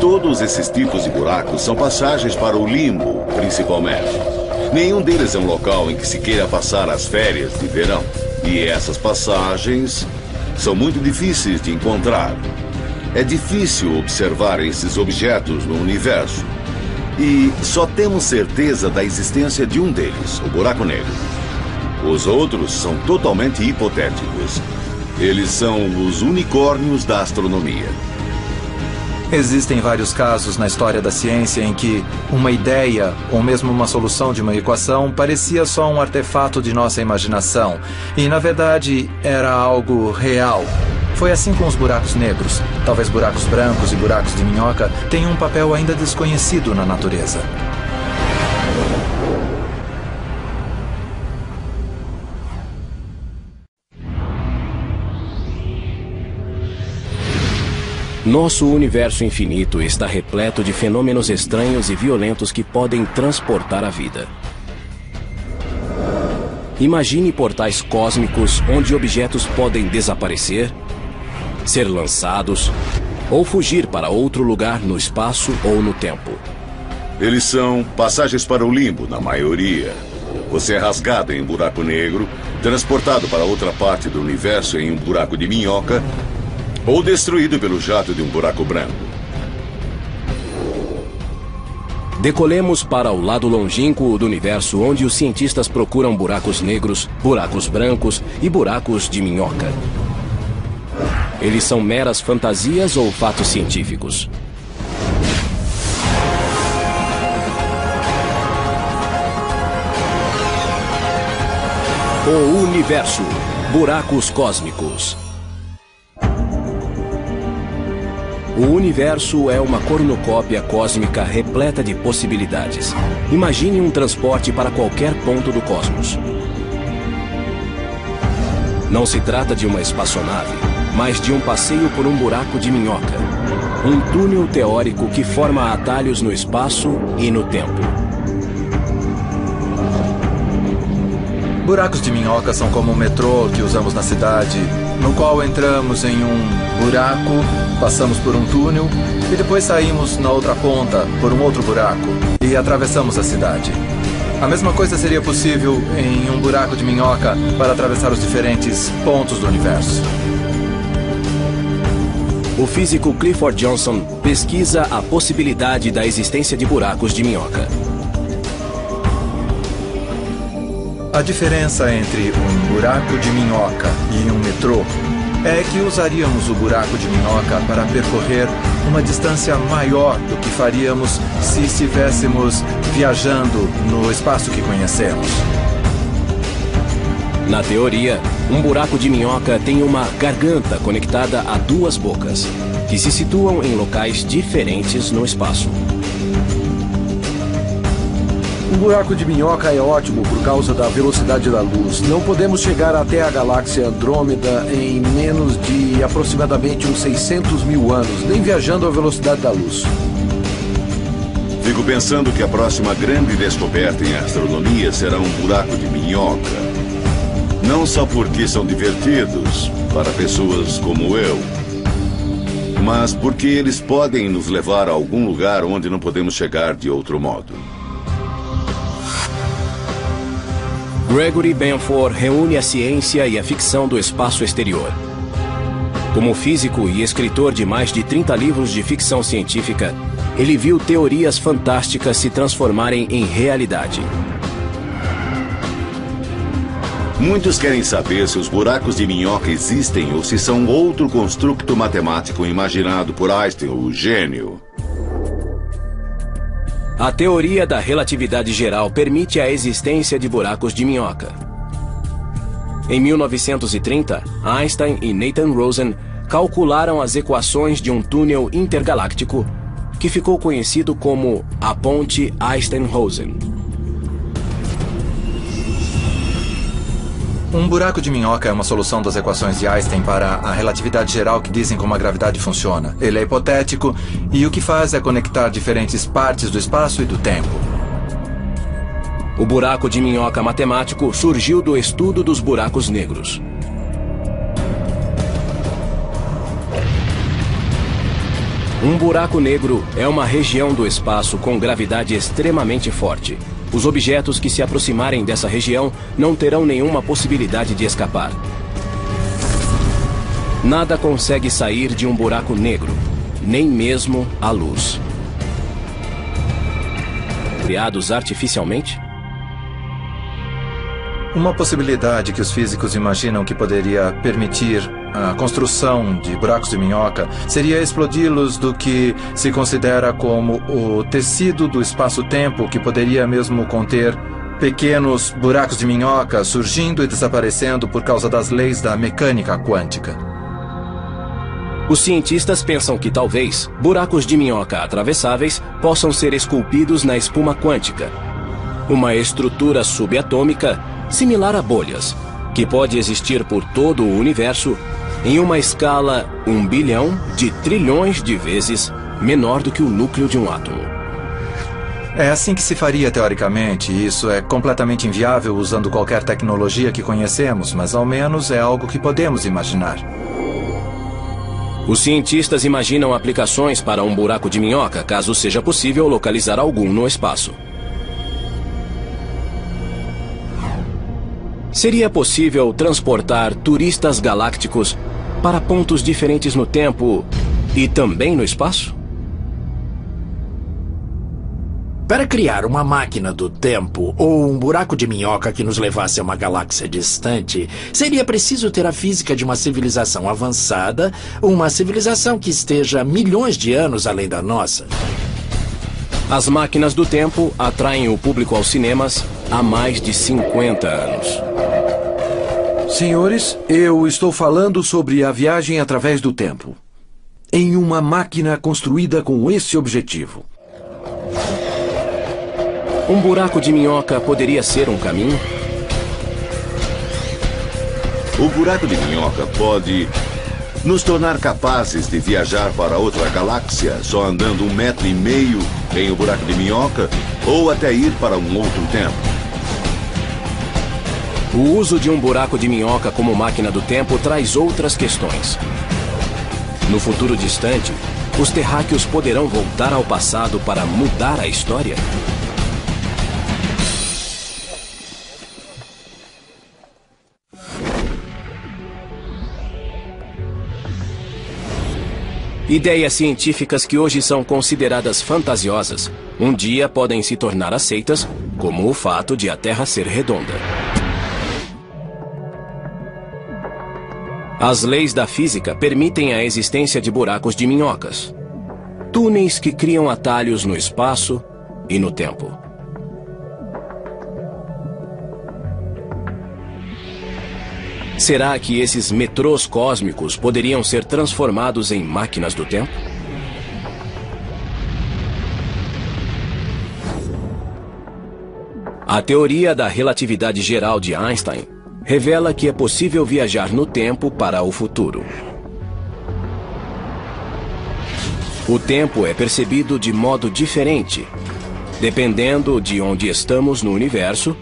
Todos esses tipos de buracos são passagens para o limbo, principalmente. Nenhum deles é um local em que se queira passar as férias de verão. E essas passagens são muito difíceis de encontrar. É difícil observar esses objetos no universo. E só temos certeza da existência de um deles, o buraco negro. Os outros são totalmente hipotéticos. Eles são os unicórnios da astronomia. Existem vários casos na história da ciência em que uma ideia, ou mesmo uma solução de uma equação, parecia só um artefato de nossa imaginação. E, na verdade, era algo real. Foi assim com os buracos negros. Talvez buracos brancos e buracos de minhoca tenham um papel ainda desconhecido na natureza. Nosso universo infinito está repleto de fenômenos estranhos e violentos que podem transportar a vida. Imagine portais cósmicos onde objetos podem desaparecer, ser lançados ou fugir para outro lugar no espaço ou no tempo. Eles são passagens para o limbo, na maioria. Você é rasgado em um buraco negro, transportado para outra parte do universo em um buraco de minhoca, ou destruído pelo jato de um buraco branco. Decolemos para o lado longínquo do universo, onde os cientistas procuram buracos negros, buracos brancos e buracos de minhoca. Eles são meras fantasias ou fatos científicos? O universo. Buracos cósmicos. O universo é uma cornucópia cósmica repleta de possibilidades. Imagine um transporte para qualquer ponto do cosmos. Não se trata de uma espaçonave, mas de um passeio por um buraco de minhoca. Um túnel teórico que forma atalhos no espaço e no tempo. Buracos de minhoca são como o metrô que usamos na cidade, no qual entramos em um buraco, passamos por um túnel e depois saímos na outra ponta por um outro buraco e atravessamos a cidade. A mesma coisa seria possível em um buraco de minhoca para atravessar os diferentes pontos do universo. O físico Clifford Johnson pesquisa a possibilidade da existência de buracos de minhoca. A diferença entre um buraco de minhoca e um metrô é que usaríamos o buraco de minhoca para percorrer uma distância maior do que faríamos se estivéssemos viajando no espaço que conhecemos. Na teoria, um buraco de minhoca tem uma garganta conectada a duas bocas, que se situam em locais diferentes no espaço. Um buraco de minhoca é ótimo por causa da velocidade da luz. Não podemos chegar até a galáxia Andrômeda em menos de aproximadamente uns 600 mil anos, nem viajando à velocidade da luz. Fico pensando que a próxima grande descoberta em astronomia será um buraco de minhoca. Não só porque são divertidos para pessoas como eu, mas porque eles podem nos levar a algum lugar onde não podemos chegar de outro modo. Gregory Benford reúne a ciência e a ficção do espaço exterior. Como físico e escritor de mais de 30 livros de ficção científica, ele viu teorias fantásticas se transformarem em realidade. Muitos querem saber se os buracos de minhoca existem ou se são outro construto matemático imaginado por Einstein, o gênio. A teoria da relatividade geral permite a existência de buracos de minhoca. Em 1930, Einstein e Nathan Rosen calcularam as equações de um túnel intergaláctico que ficou conhecido como a Ponte Einstein-Rosen. Um buraco de minhoca é uma solução das equações de Einstein para a relatividade geral que dizem como a gravidade funciona. Ele é hipotético e o que faz é conectar diferentes partes do espaço e do tempo. O buraco de minhoca matemático surgiu do estudo dos buracos negros. Um buraco negro é uma região do espaço com gravidade extremamente forte. Os objetos que se aproximarem dessa região não terão nenhuma possibilidade de escapar. Nada consegue sair de um buraco negro, nem mesmo a luz. Criados artificialmente? Uma possibilidade que os físicos imaginam que poderia permitir a construção de buracos de minhoca seria explodi-los do que se considera como o tecido do espaço-tempo, que poderia mesmo conter pequenos buracos de minhoca surgindo e desaparecendo por causa das leis da mecânica quântica. Os cientistas pensam que talvez buracos de minhoca atravessáveis possam ser esculpidos na espuma quântica, uma estrutura subatômica similar a bolhas, que pode existir por todo o universo em uma escala 1 bilhão de trilhões de vezes menor do que o núcleo de um átomo. É assim que se faria teoricamente. Isso é completamente inviável usando qualquer tecnologia que conhecemos, mas ao menos é algo que podemos imaginar. Os cientistas imaginam aplicações para um buraco de minhoca, caso seja possível localizar algum no espaço. Seria possível transportar turistas galácticos para pontos diferentes no tempo e também no espaço? Para criar uma máquina do tempo ou um buraco de minhoca que nos levasse a uma galáxia distante, seria preciso ter a física de uma civilização avançada, uma civilização que esteja milhões de anos além da nossa. As máquinas do tempo atraem o público aos cinemas há mais de 50 anos. Senhores, eu estou falando sobre a viagem através do tempo. Em uma máquina construída com esse objetivo. Um buraco de minhoca poderia ser um caminho? O buraco de minhoca pode nos tornar capazes de viajar para outra galáxia só andando 1,5 metro em um buraco de minhoca ou até ir para um outro tempo. O uso de um buraco de minhoca como máquina do tempo traz outras questões. No futuro distante, os terráqueos poderão voltar ao passado para mudar a história? Ideias científicas que hoje são consideradas fantasiosas, um dia podem se tornar aceitas, como o fato de a Terra ser redonda. As leis da física permitem a existência de buracos de minhocas, túneis que criam atalhos no espaço e no tempo. Será que esses metrôs cósmicos poderiam ser transformados em máquinas do tempo? A teoria da relatividade geral de Einstein revela que é possível viajar no tempo para o futuro. O tempo é percebido de modo diferente, dependendo de onde estamos no universo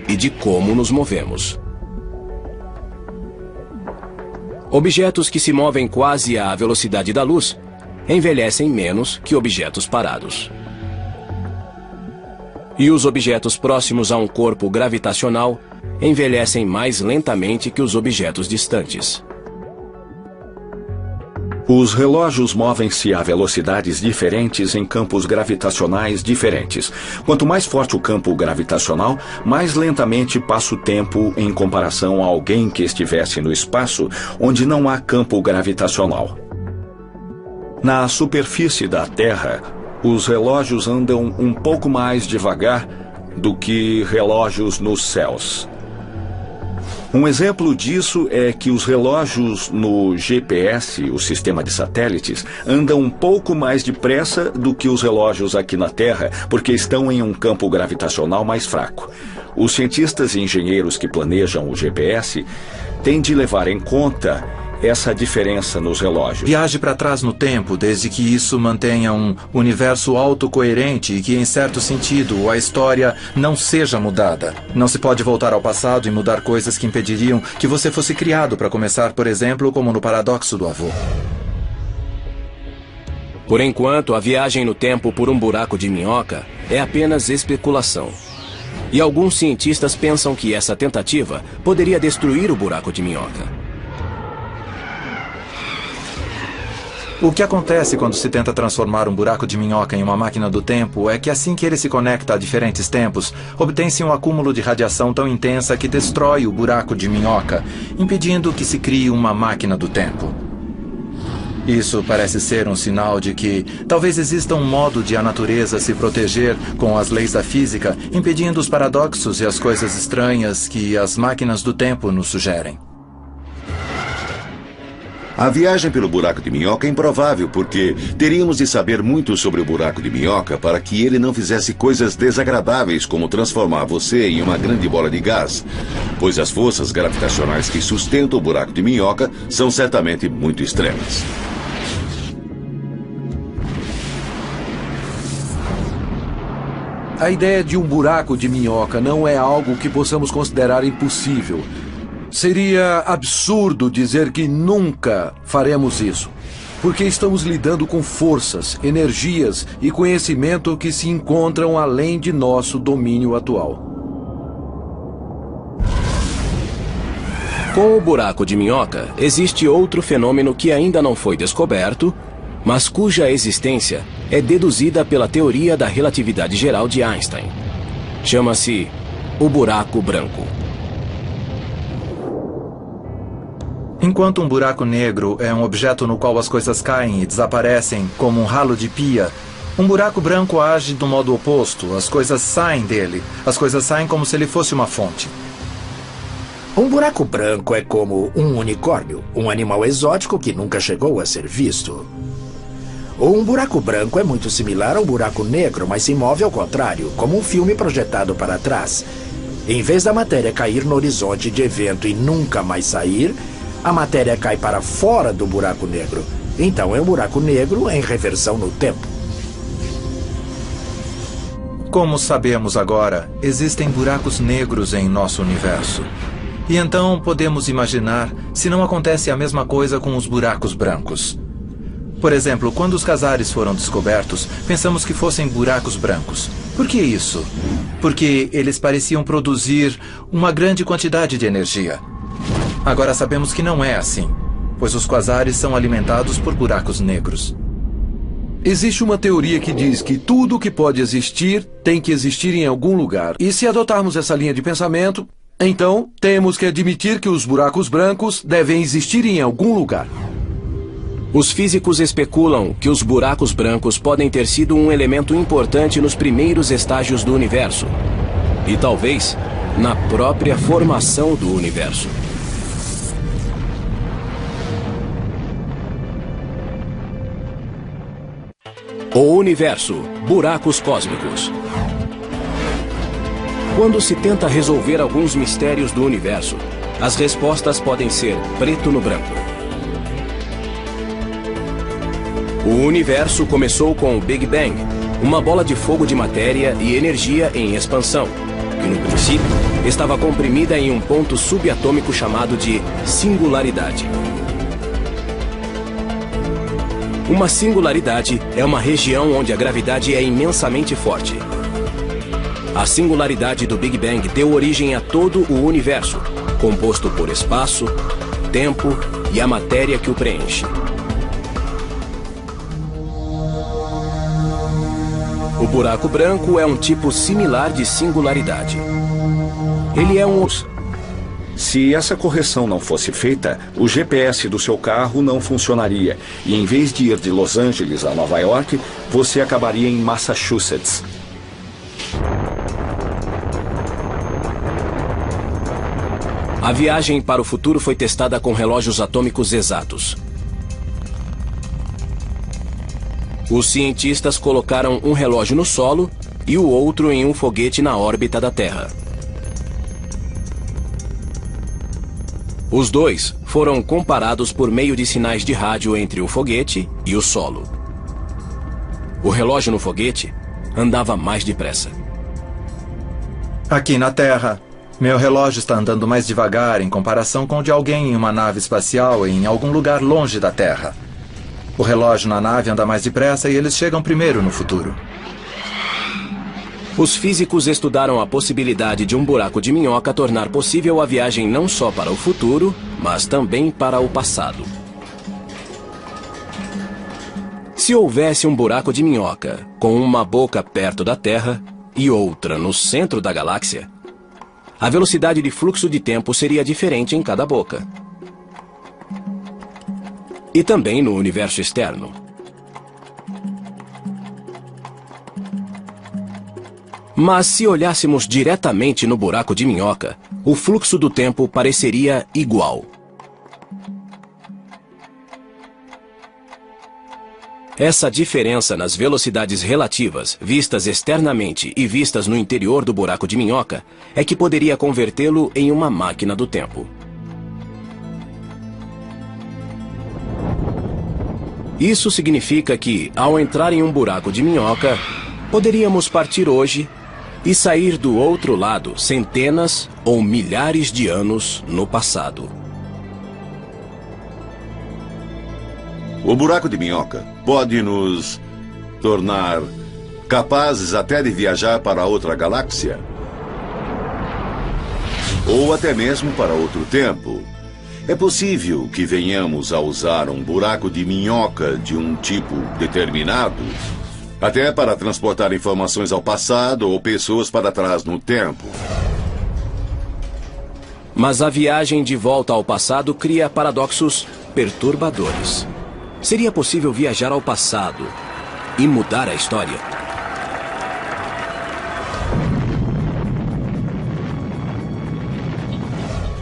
e de como nos movemos. Objetos que se movem quase à velocidade da luz envelhecem menos que objetos parados. E os objetos próximos a um corpo gravitacional envelhecem mais lentamente que os objetos distantes. Os relógios movem-se a velocidades diferentes em campos gravitacionais diferentes. Quanto mais forte o campo gravitacional, mais lentamente passa o tempo em comparação a alguém que estivesse no espaço onde não há campo gravitacional. Na superfície da Terra, os relógios andam um pouco mais devagar do que relógios nos céus. Um exemplo disso é que os relógios no GPS, o sistema de satélites, andam um pouco mais depressa do que os relógios aqui na Terra, porque estão em um campo gravitacional mais fraco. Os cientistas e engenheiros que planejam o GPS têm de levar em conta essa diferença nos relógios. Viaje para trás no tempo, desde que isso mantenha um universo autocoerente e que, em certo sentido, a história não seja mudada. Não se pode voltar ao passado e mudar coisas que impediriam que você fosse criado, para começar, por exemplo, como no paradoxo do avô. Por enquanto, a viagem no tempo por um buraco de minhoca é apenas especulação. E alguns cientistas pensam que essa tentativa poderia destruir o buraco de minhoca. O que acontece quando se tenta transformar um buraco de minhoca em uma máquina do tempo é que assim que ele se conecta a diferentes tempos, obtém-se um acúmulo de radiação tão intensa que destrói o buraco de minhoca, impedindo que se crie uma máquina do tempo. Isso parece ser um sinal de que talvez exista um modo de a natureza se proteger com as leis da física, impedindo os paradoxos e as coisas estranhas que as máquinas do tempo nos sugerem. A viagem pelo buraco de minhoca é improvável, porque teríamos de saber muito sobre o buraco de minhoca para que ele não fizesse coisas desagradáveis como transformar você em uma grande bola de gás, pois as forças gravitacionais que sustentam o buraco de minhoca são certamente muito extremas. A ideia de um buraco de minhoca não é algo que possamos considerar impossível. Seria absurdo dizer que nunca faremos isso, porque estamos lidando com forças, energias e conhecimento que se encontram além de nosso domínio atual. Com o buraco de minhoca, existe outro fenômeno que ainda não foi descoberto mas cuja existência é deduzida pela teoria da relatividade geral de Einstein. Chama-se o buraco branco. Enquanto um buraco negro é um objeto no qual as coisas caem e desaparecem como um ralo de pia, um buraco branco age do modo oposto. As coisas saem dele. As coisas saem como se ele fosse uma fonte. Um buraco branco é como um unicórnio, um animal exótico que nunca chegou a ser visto. Um buraco branco é muito similar ao buraco negro, mas se move ao contrário, como um filme projetado para trás. Em vez da matéria cair no horizonte de evento e nunca mais sair, a matéria cai para fora do buraco negro. Então é um buraco negro em reversão no tempo. Como sabemos agora, existem buracos negros em nosso universo. E então podemos imaginar se não acontece a mesma coisa com os buracos brancos. Por exemplo, quando os quasares foram descobertos, pensamos que fossem buracos brancos. Por que isso? Porque eles pareciam produzir uma grande quantidade de energia. Agora sabemos que não é assim, pois os quasares são alimentados por buracos negros. Existe uma teoria que diz que tudo que pode existir tem que existir em algum lugar. E se adotarmos essa linha de pensamento, então temos que admitir que os buracos brancos devem existir em algum lugar. Os físicos especulam que os buracos brancos podem ter sido um elemento importante nos primeiros estágios do universo. E talvez na própria formação do universo. O universo, buracos cósmicos. Quando se tenta resolver alguns mistérios do universo, as respostas podem ser preto no branco. O universo começou com o Big Bang, uma bola de fogo de matéria e energia em expansão, que no princípio estava comprimida em um ponto subatômico chamado de singularidade. Uma singularidade é uma região onde a gravidade é imensamente forte. A singularidade do Big Bang deu origem a todo o universo, composto por espaço, tempo e a matéria que o preenche. O buraco branco é um tipo similar de singularidade. Ele é um... Se essa correção não fosse feita, o GPS do seu carro não funcionaria. E em vez de ir de Los Angeles a Nova York, você acabaria em Massachusetts. A viagem para o futuro foi testada com relógios atômicos exatos. Os cientistas colocaram um relógio no solo e o outro em um foguete na órbita da Terra. Os dois foram comparados por meio de sinais de rádio entre o foguete e o solo. O relógio no foguete andava mais depressa. Aqui na Terra, meu relógio está andando mais devagar em comparação com o de alguém em uma nave espacial em algum lugar longe da Terra. O relógio na nave anda mais depressa e eles chegam primeiro no futuro. Os físicos estudaram a possibilidade de um buraco de minhoca tornar possível a viagem não só para o futuro, mas também para o passado. Se houvesse um buraco de minhoca com uma boca perto da Terra e outra no centro da galáxia, a velocidade de fluxo de tempo seria diferente em cada boca. E também no universo externo. Mas se olhássemos diretamente no buraco de minhoca, o fluxo do tempo pareceria igual. Essa diferença nas velocidades relativas, vistas externamente e vistas no interior do buraco de minhoca, é que poderia convertê-lo em uma máquina do tempo. Isso significa que, ao entrar em um buraco de minhoca, poderíamos partir hoje e sair do outro lado centenas ou milhares de anos no passado. O buraco de minhoca pode nos tornar capazes até de viajar para outra galáxia. Ou até mesmo para outro tempo. É possível que venhamos a usar um buraco de minhoca de um tipo determinado, até para transportar informações ao passado ou pessoas para trás no tempo. Mas a viagem de volta ao passado cria paradoxos perturbadores. Seria possível viajar ao passado e mudar a história?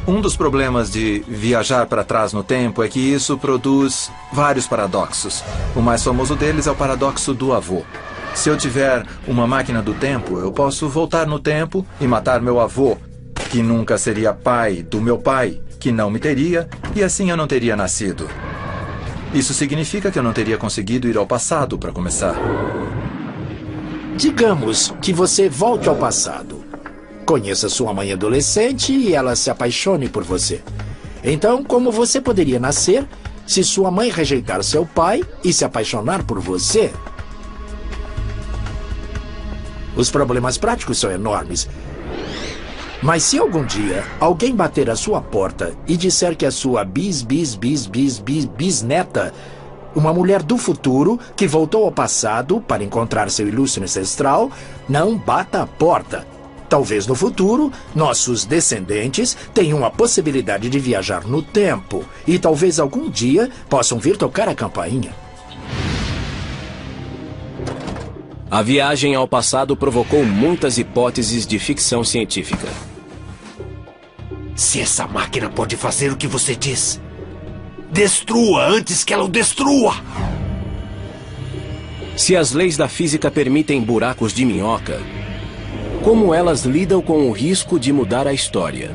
Um dos problemas de viajar para trás no tempo é que isso produz vários paradoxos. O mais famoso deles é o paradoxo do avô. Se eu tiver uma máquina do tempo, eu posso voltar no tempo e matar meu avô, que nunca seria pai do meu pai, que não me teria, e assim eu não teria nascido. Isso significa que eu não teria conseguido ir ao passado para começar. Digamos que você volte ao passado. Conheça sua mãe adolescente e ela se apaixone por você. Então, como você poderia nascer se sua mãe rejeitar seu pai e se apaixonar por você? Os problemas práticos são enormes. Mas se algum dia alguém bater à sua porta e disser que a sua bisneta, uma mulher do futuro que voltou ao passado para encontrar seu ilustre ancestral, não bata a porta. Talvez no futuro, nossos descendentes tenham a possibilidade de viajar no tempo e talvez algum dia possam vir tocar a campainha. A viagem ao passado provocou muitas hipóteses de ficção científica. Se essa máquina pode fazer o que você diz, destrua antes que ela o destrua! Se as leis da física permitem buracos de minhoca, como elas lidam com o risco de mudar a história?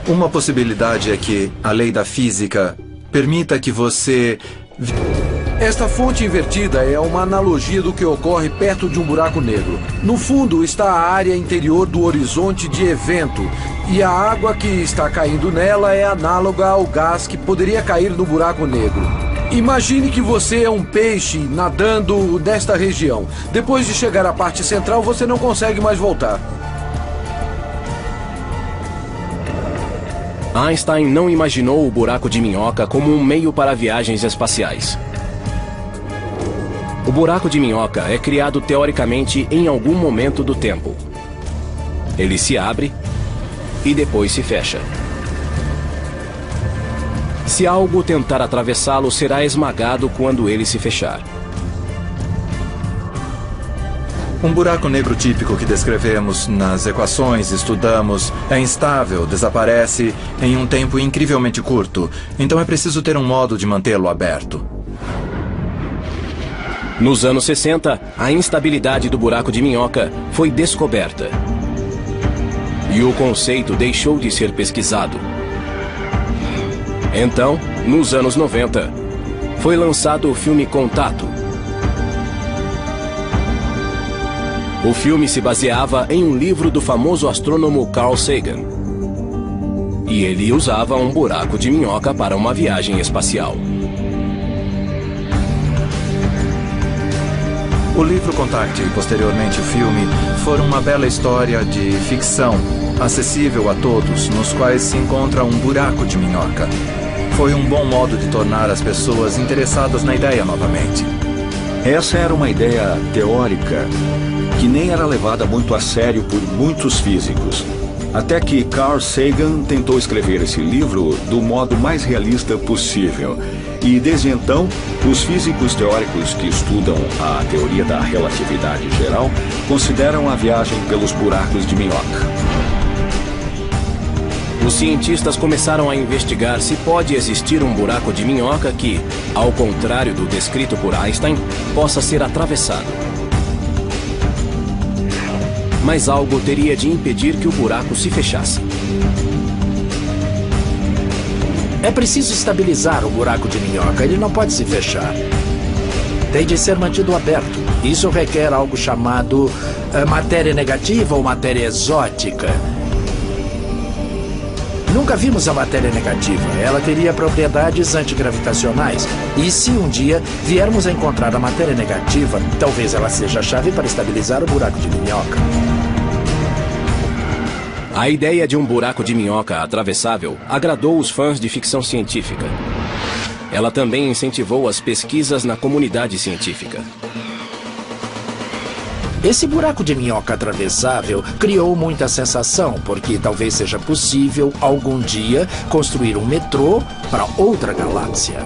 Uma possibilidade é que a lei da física permita que você... Esta fonte invertida é uma analogia do que ocorre perto de um buraco negro. No fundo está a área interior do horizonte de evento, e a água que está caindo nela é análoga ao gás que poderia cair no buraco negro. Imagine que você é um peixe nadando nesta região. Depois de chegar à parte central, você não consegue mais voltar. Einstein não imaginou o buraco de minhoca como um meio para viagens espaciais. O buraco de minhoca é criado teoricamente em algum momento do tempo. Ele se abre e depois se fecha. Se algo tentar atravessá-lo, será esmagado quando ele se fechar. Um buraco negro típico que descrevemos nas equações, estudamos, é instável, desaparece em um tempo incrivelmente curto. Então é preciso ter um modo de mantê-lo aberto. Nos anos 60, a instabilidade do buraco de minhoca foi descoberta. E o conceito deixou de ser pesquisado. Então, nos anos 90, foi lançado o filme Contato. O filme se baseava em um livro do famoso astrônomo Carl Sagan. E ele usava um buraco de minhoca para uma viagem espacial. O livro Contact e posteriormente o filme foram uma bela história de ficção, acessível a todos, nos quais se encontra um buraco de minhoca. Foi um bom modo de tornar as pessoas interessadas na ideia novamente. Essa era uma ideia teórica que nem era levada muito a sério por muitos físicos. Até que Carl Sagan tentou escrever esse livro do modo mais realista possível. E desde então, os físicos teóricos que estudam a teoria da relatividade geral consideram a viagem pelos buracos de minhoca. Os cientistas começaram a investigar se pode existir um buraco de minhoca que, ao contrário do descrito por Einstein, possa ser atravessado. Mas algo teria de impedir que o buraco se fechasse. É preciso estabilizar o buraco de minhoca, ele não pode se fechar. Tem de ser mantido aberto. Isso requer algo chamado matéria negativa ou matéria exótica. Nunca vimos a matéria negativa. Ela teria propriedades antigravitacionais. E se um dia viermos a encontrar a matéria negativa, talvez ela seja a chave para estabilizar o buraco de minhoca. A ideia de um buraco de minhoca atravessável agradou os fãs de ficção científica. Ela também incentivou as pesquisas na comunidade científica. Esse buraco de minhoca atravessável criou muita sensação, porque talvez seja possível, algum dia, construir um metrô para outra galáxia.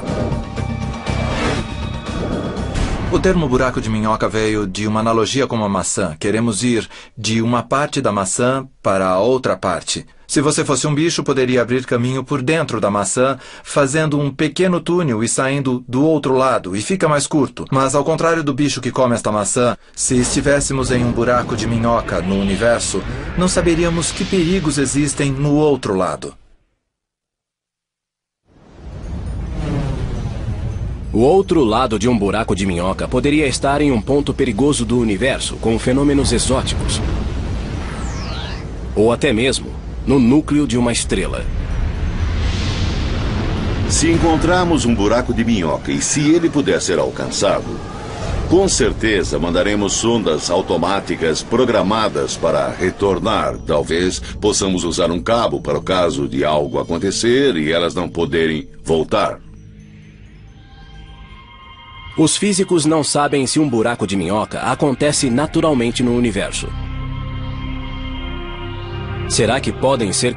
O termo buraco de minhoca veio de uma analogia com uma maçã. Queremos ir de uma parte da maçã para a outra parte. Se você fosse um bicho, poderia abrir caminho por dentro da maçã, fazendo um pequeno túnel e saindo do outro lado, e fica mais curto. Mas ao contrário do bicho que come esta maçã, se estivéssemos em um buraco de minhoca no universo, não saberíamos que perigos existem no outro lado. O outro lado de um buraco de minhoca poderia estar em um ponto perigoso do universo, com fenômenos exóticos. Ou até mesmo no núcleo de uma estrela. Se encontrarmos um buraco de minhoca e se ele puder ser alcançado, com certeza mandaremos sondas automáticas programadas para retornar. Talvez possamos usar um cabo para o caso de algo acontecer e elas não poderem voltar. Os físicos não sabem se um buraco de minhoca acontece naturalmente no universo. Será que podem ser